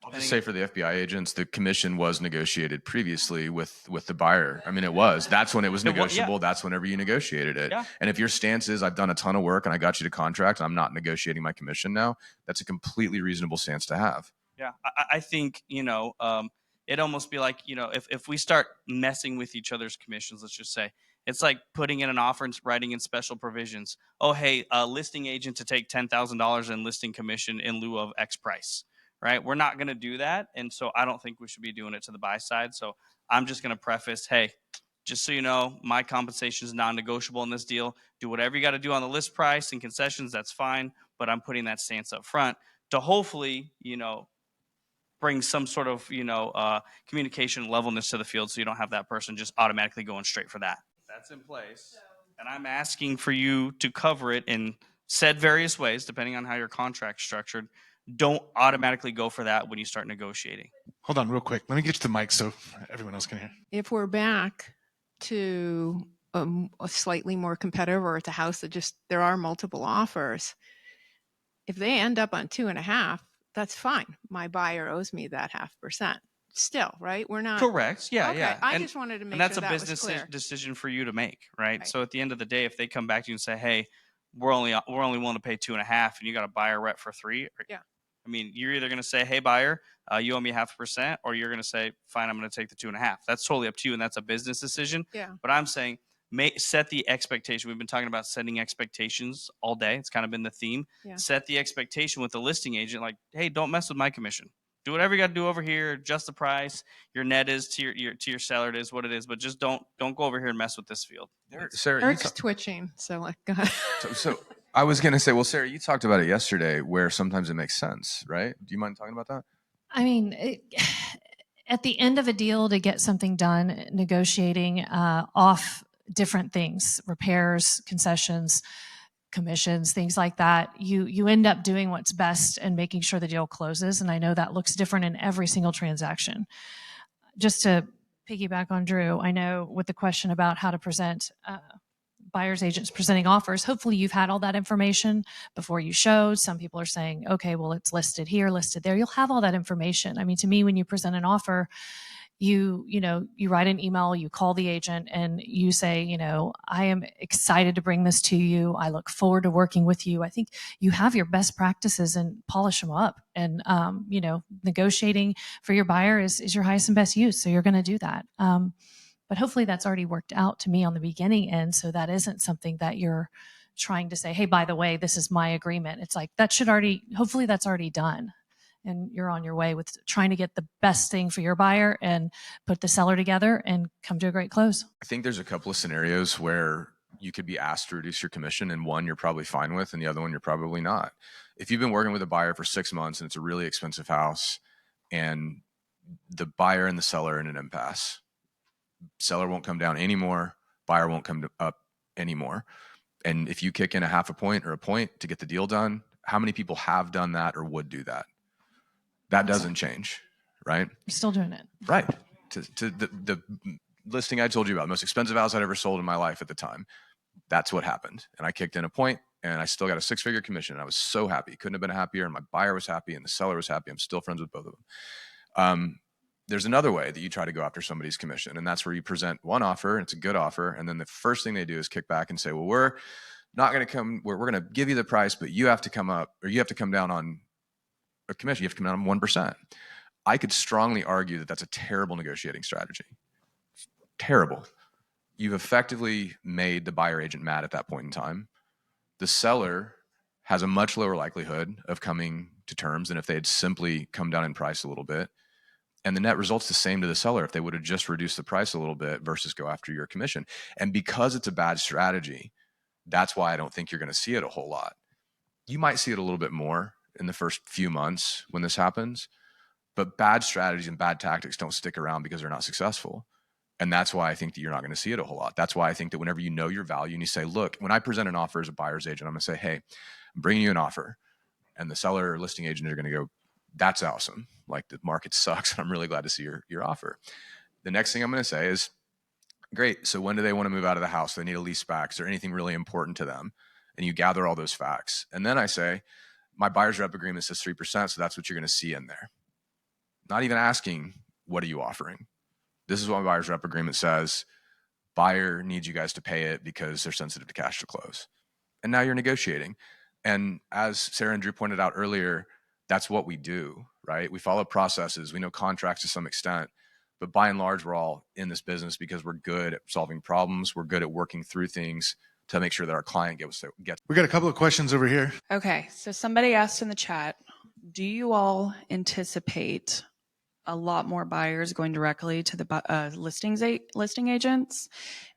I'll just say for the FBI agents, the commission was negotiated previously with the buyer. I mean, it was. That's when it was negotiable. That's whenever you negotiated it. Yeah. And if your stance is, I've done a ton of work and I got you to contract, and I'm not negotiating my commission now, that's a completely reasonable stance to have. Yeah, I think, it'd almost be like, if we start messing with each other's commissions, let's just say, it's like putting in an offer and writing in special provisions. Oh, hey, listing agent to take $10,000 in listing commission in lieu of X price, right? We're not going to do that. And so I don't think we should be doing it to the buy side. So I'm just going to preface, hey, just so you know, my compensation is non-negotiable in this deal. Do whatever you got to do on the list price and concessions. That's fine. But I'm putting that stance up front to hopefully, bring some sort of, communication levelness to the field so you don't have that person just automatically going straight for that. That's in place. And I'm asking for you to cover it in said various ways, depending on how your contract's structured. Don't automatically go for that when you start negotiating. Hold on real quick. Let me get you the mic so everyone else can hear. If we're back to a slightly more competitive, or it's a house that just, there are multiple offers, if they end up on 2.5, that's fine. My buyer owes me that 0.5% still, right? We're not. Correct. Yeah, Okay. yeah. I just wanted to make and that's sure a that was business clear. decision for you to make, right? Right. So at the end of the day, if they come back to you and say, "Hey, we're only willing to pay 2.5," and you got a buyer rep for 3, Yeah. I mean, you're either going to say, "Hey, buyer, you owe me 0.5%," or you're going to say, "Fine, I'm going to take the 2.5." That's totally up to you, and that's a business decision. Yeah. But I'm saying, set the expectation. We've been talking about setting expectations all day. It's kind of been the theme. Yeah. Set the expectation with the listing agent, like, "Hey, don't mess with my commission. Do whatever you got to do over here. Adjust the price. Your net is to your seller. It is what it is. But just don't go over here and mess with this field." Sarah, Eric's twitching, so like, go ahead. so I was going to say, well, Sarah, you talked about it yesterday where sometimes it makes sense, right? Do you mind talking about that? I mean, at the end of a deal, to get something done, negotiating off different things, repairs, concessions, commissions, things like that, you end up doing what's best and making sure the deal closes. And I know that looks different in every single transaction. Just to piggyback on Drew, I know with the question about how to present buyer's agents presenting offers, hopefully you've had all that information before you showed. Some people are saying, okay, well, it's listed here, listed there. You'll have all that information. I mean, to me, when you present an offer, you write an email, you call the agent and you say, I am excited to bring this to you. I look forward to working with you. I think you have your best practices and polish them up. And, negotiating for your buyer is your highest and best use. So you're going to do that. But hopefully that's already worked out to me on the beginning end. So that isn't something that you're trying to say, hey, by the way, this is my agreement. It's like hopefully that's already done. And you're on your way with trying to get the best thing for your buyer and put the seller together and come to a great close. I think there's a couple of scenarios where you could be asked to reduce your commission, and one you're probably fine with and the other one you're probably not. If you've been working with a buyer for 6 months and it's a really expensive house and the buyer and the seller are in an impasse, seller won't come down anymore, buyer won't come up anymore. And if you kick in a 0.5 point or a point to get the deal done, how many people have done that or would do that? That doesn't change, right? You're still doing it. Right. To the listing I told you about, most expensive house I'd ever sold in my life at the time. That's what happened. And I kicked in a point and I still got a 6-figure commission. And I was so happy. Couldn't have been happier. And my buyer was happy and the seller was happy. I'm still friends with both of them. There's another way that you try to go after somebody's commission. And that's where you present one offer. And it's a good offer. And then the first thing they do is kick back and say, well, we're not going to come, we're going to give you the price, but you have to come up, or you have to come down on a commission. You have to come down on 1%. I could strongly argue that that's a terrible negotiating strategy. Terrible. You've effectively made the buyer agent mad at that point in time. The seller has a much lower likelihood of coming to terms than if they had simply come down in price a little bit. And the net result's the same to the seller if they would have just reduced the price a little bit versus go after your commission. And because it's a bad strategy, that's why I don't think you're going to see it a whole lot. You might see it a little bit more in the first few months when this happens, but bad strategies and bad tactics don't stick around because they're not successful. And that's why I think that you're not going to see it a whole lot. That's why I think that whenever you know your value and you say, look, when I present an offer as a buyer's agent, I'm going to say, hey, I'm bringing you an offer. And the seller or listing agent are going to go, That's awesome. Like, the market sucks, and I'm really glad to see your offer. The next thing I'm going to say is, great. So when do they want to move out of the house? They need a lease back. Is there anything really important to them? And you gather all those facts. And then I say, my buyer's rep agreement says 3%, so that's what you're going to see in there. Not even asking, what are you offering? This is what my buyer's rep agreement says. Buyer needs you guys to pay it because they're sensitive to cash to close. And now you're negotiating. And as Sarah and Drew pointed out earlier, that's what we do, right? We follow processes. We know contracts to some extent. But by and large, we're all in this business because we're good at solving problems. We're good at working through things to make sure that our client gets. We got a couple of questions over here. Okay, so somebody asked in the chat, do you all anticipate a lot more buyers going directly to the listing agents?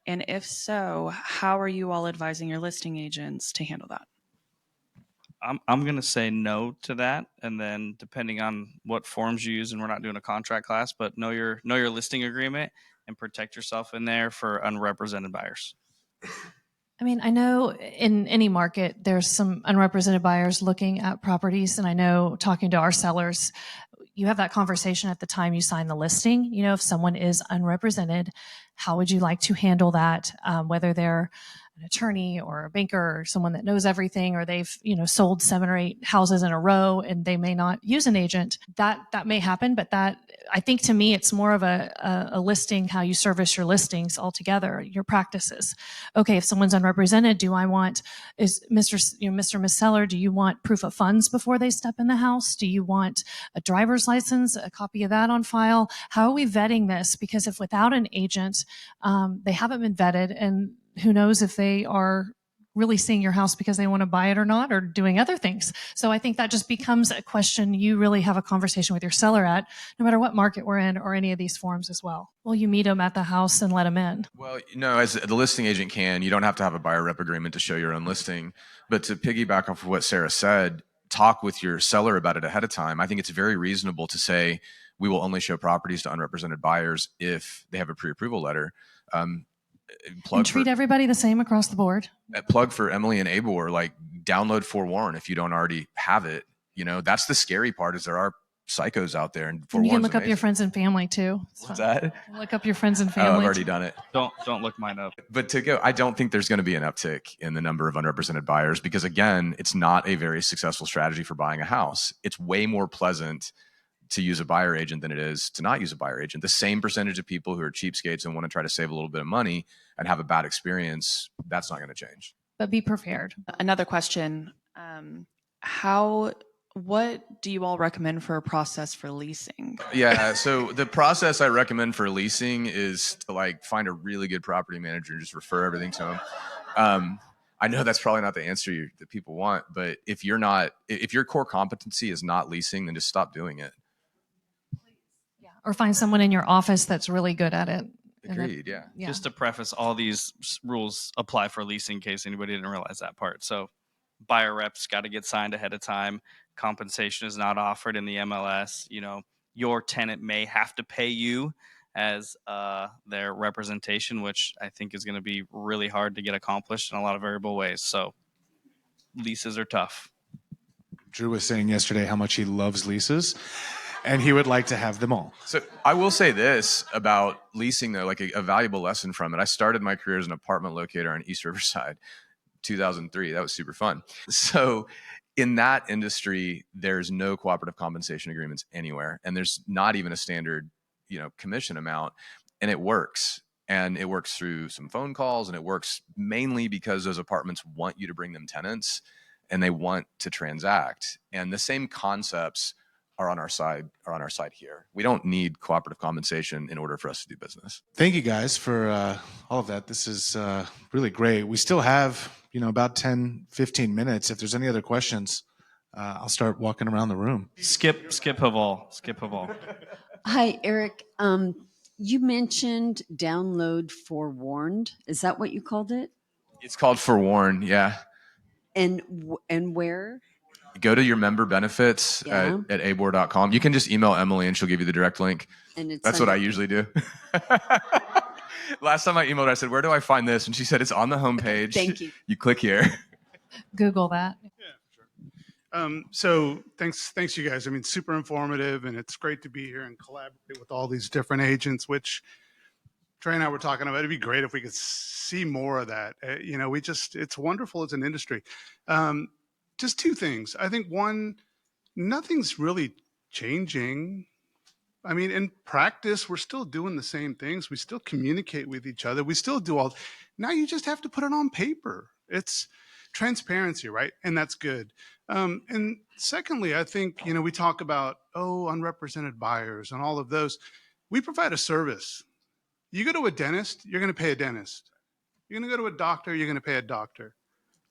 And if so, how are you all advising your listing agents to handle that? I'm going to say no to that, and then depending on what forms you use, and we're not doing a contract class, but know your listing agreement and protect yourself in there for unrepresented buyers. I mean, I know in any market, there's some unrepresented buyers looking at properties. And I know talking to our sellers, you have that conversation at the time you sign the listing. You know, if someone is unrepresented, how would you like to handle that? Whether they're an attorney or a banker or someone that knows everything, or they've, sold 7 or 8 houses in a row and they may not use an agent. That may happen, but that, I think, to me, it's more of a listing, how you service your listings altogether, your practices. Okay, if someone's unrepresented, is Mr. Miss Seller, do you want proof of funds before they step in the house? Do you want a driver's license, a copy of that on file? How are we vetting this? Because if without an agent, they haven't been vetted, and who knows if they are really seeing your house because they want to buy it or not, or doing other things. So I think that just becomes a question you really have a conversation with your seller at, no matter what market we're in or any of these forms as well. Will you meet them at the house and let them in? Well, as the listing agent you don't have to have a buyer rep agreement to show your own listing. But to piggyback off of what Sarah said, talk with your seller about it ahead of time. I think it's very reasonable to say, we will only show properties to unrepresented buyers if they have a pre-approval letter. And treat everybody the same across the board. Plug for Emily and Abor, like, download Forewarn if you don't already have it. That's the scary part, is there are psychos out there, and you can look up your friends and family too. What's that? Look up your friends and family. Oh, I've already done it. Don't look mine up. But I don't think there's going to be an uptick in the number of unrepresented buyers, because again, it's not a very successful strategy for buying a house. It's way more pleasant to use a buyer agent than it is to not use a buyer agent. The same percentage of people who are cheapskates and want to try to save a little bit of money and have a bad experience, that's not going to change. But be prepared. Another question. What do you all recommend for a process for leasing? Yeah, so the process I recommend for leasing is to find a really good property manager and just refer everything to them. I know that's probably not the answer that people want, but if your core competency is not leasing, then just stop doing it. Yeah. Or find someone in your office that's really good at it. Agreed, yeah. Just to preface, all these rules apply for leasing, in case anybody didn't realize that part. So buyer reps got to get signed ahead of time. Compensation is not offered in the MLS. Your tenant may have to pay you as their representation, which I think is going to be really hard to get accomplished in a lot of variable ways. So leases are tough. Drew was saying yesterday how much he loves leases, and he would like to have them all. So I will say this about leasing, though, like a valuable lesson from it. I started my career as an apartment locator on East Riverside, 2003. That was super fun. So in that industry, there's no cooperative compensation agreements anywhere, and there's not even a standard, commission amount, and it works. And it works through some phone calls, and it works mainly because those apartments want you to bring them tenants, and they want to transact. And the same concepts are on our side here. We don't need cooperative compensation in order for us to do business. Thank you guys for all of that. This is really great. We still have, about 10, 15 minutes. If there's any other questions, I'll start walking around the room. Skip Haval. Hi, Eric. You mentioned download Forewarned. Is that what you called it? It's called Forewarn, yeah. And where? Go to your member benefits at abor.com. You can just email Emily and she'll give you the direct link. And that's what I usually do. Last time I emailed her, I said, where do I find this? And she said, it's on the homepage. Thank you. You click here. Google that. Yeah, So thanks you guys. I mean, super informative, and it's great to be here and collaborate with all these different agents, which Trey and I were talking about. It'd be great if we could see more of that. It's wonderful as an industry. Just two things. I think one, nothing's really changing. I mean, in practice, we're still doing the same things. We still communicate with each other. We still do all. Now you just have to put it on paper. It's transparency, right? And that's good. And secondly, I think, we talk about, unrepresented buyers and all of those. We provide a service. You go to a dentist, you're going to pay a dentist. You're going to go to a doctor, you're going to pay a doctor.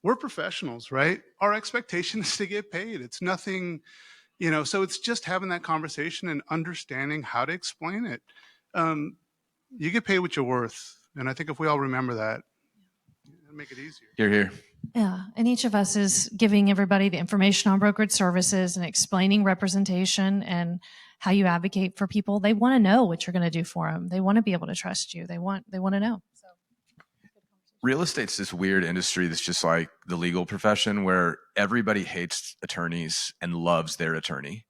We're professionals, right? Our expectation is to get paid. It's nothing, so it's just having that conversation and understanding how to explain it. You get paid what you're worth. And I think if we all remember that, it'll make it easier. Hear, hear. Yeah, and each of us is giving everybody the information on brokerage services and explaining representation and how you advocate for people. They want to know what you're going to do for them. They want to be able to trust you. They want to know. So, real estate's this weird industry that's just like the legal profession where everybody hates attorneys and loves their attorney.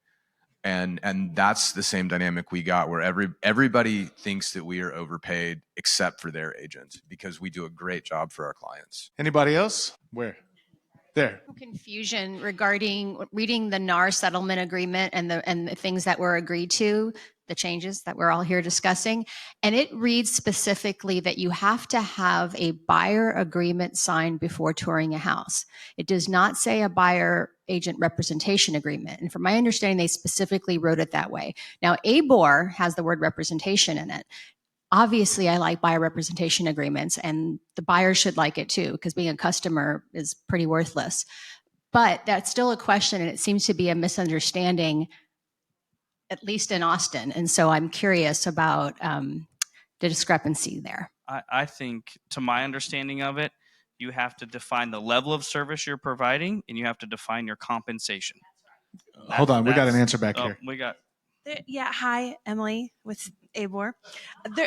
And that's the same dynamic we got where everybody thinks that we are overpaid except for their agent because we do a great job for our clients. Anybody else? Where? There. Confusion regarding reading the NAR settlement agreement and the things that were agreed to, the changes that we're all here discussing. And it reads specifically that you have to have a buyer agreement signed before touring a house. It does not say a buyer agent representation agreement. And from my understanding, they specifically wrote it that way. Now, ABOR has the word representation in it. Obviously, I like buyer representation agreements, and the buyer should like it too, because being a customer is pretty worthless. But that's still a question, and it seems to be a misunderstanding, at least in Austin. And so I'm curious about the discrepancy there. I think, to my understanding of it, you have to define the level of service you're providing, and you have to define your compensation. Hold on, we got an answer back here. We got. Yeah, hi, Emily with ABOR.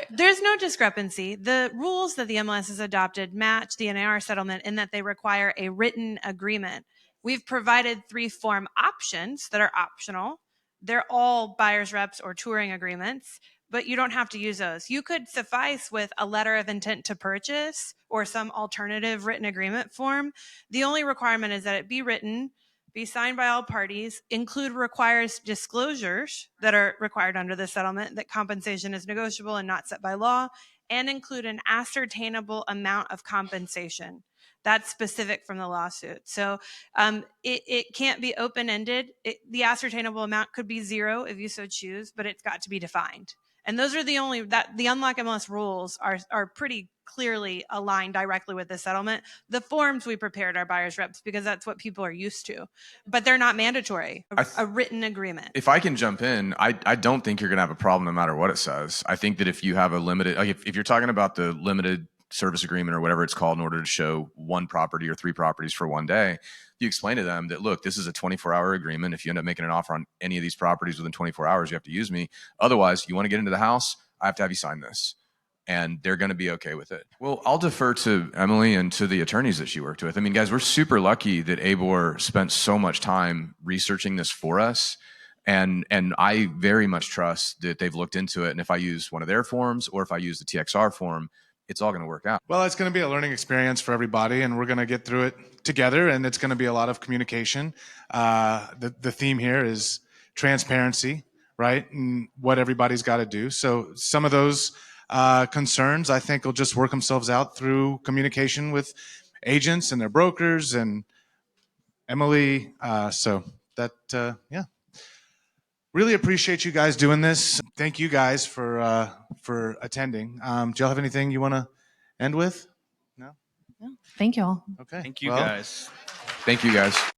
There's no discrepancy. The rules that the MLS has adopted match the NAR settlement in that they require a written agreement. We've provided 3 form options that are optional. They're all buyer's reps or touring agreements, but you don't have to use those. You could suffice with a letter of intent to purchase or some alternative written agreement form. The only requirement is that it be written, be signed by all parties, requires disclosures that are required under the settlement, that compensation is negotiable and not set by law, and include an ascertainable amount of compensation. That's specific from the lawsuit. So it can't be open-ended. The ascertainable amount could be 0 if you so choose, but it's got to be defined. And those are the Unlock MLS rules are pretty clearly aligned directly with the settlement. The forms we prepared are buyer's reps because that's what people are used to, but they're not mandatory. A written agreement. If I can jump in, I don't think you're going to have a problem no matter what it says. I think that if you have a limited, like if you're talking about the limited service agreement or whatever it's called in order to show 1 property or 3 properties for 1 day, you explain to them that, look, this is a 24-hour agreement. If you end up making an offer on any of these properties within 24 hours, you have to use me. Otherwise, you want to get into the house, I have to have you sign this. And they're going to be okay with it. Well, I'll defer to Emily and to the attorneys that she worked with. I mean, guys, we're super lucky that ABOR spent so much time researching this for us. And I very much trust that they've looked into it. And if I use one of their forms or if I use the TXR form, it's all going to work out. Well, it's going to be a learning experience for everybody, and we're going to get through it together, and it's going to be a lot of communication. The theme here is transparency, right? And what everybody's got to do. So some of those concerns, I think, will just work themselves out through communication with agents and their brokers and Emily. Yeah. Really appreciate you guys doing this. Thank you guys for attending. Do y'all have anything you want to end with? No? Thank you all. Okay. Thank you guys. Thank you guys.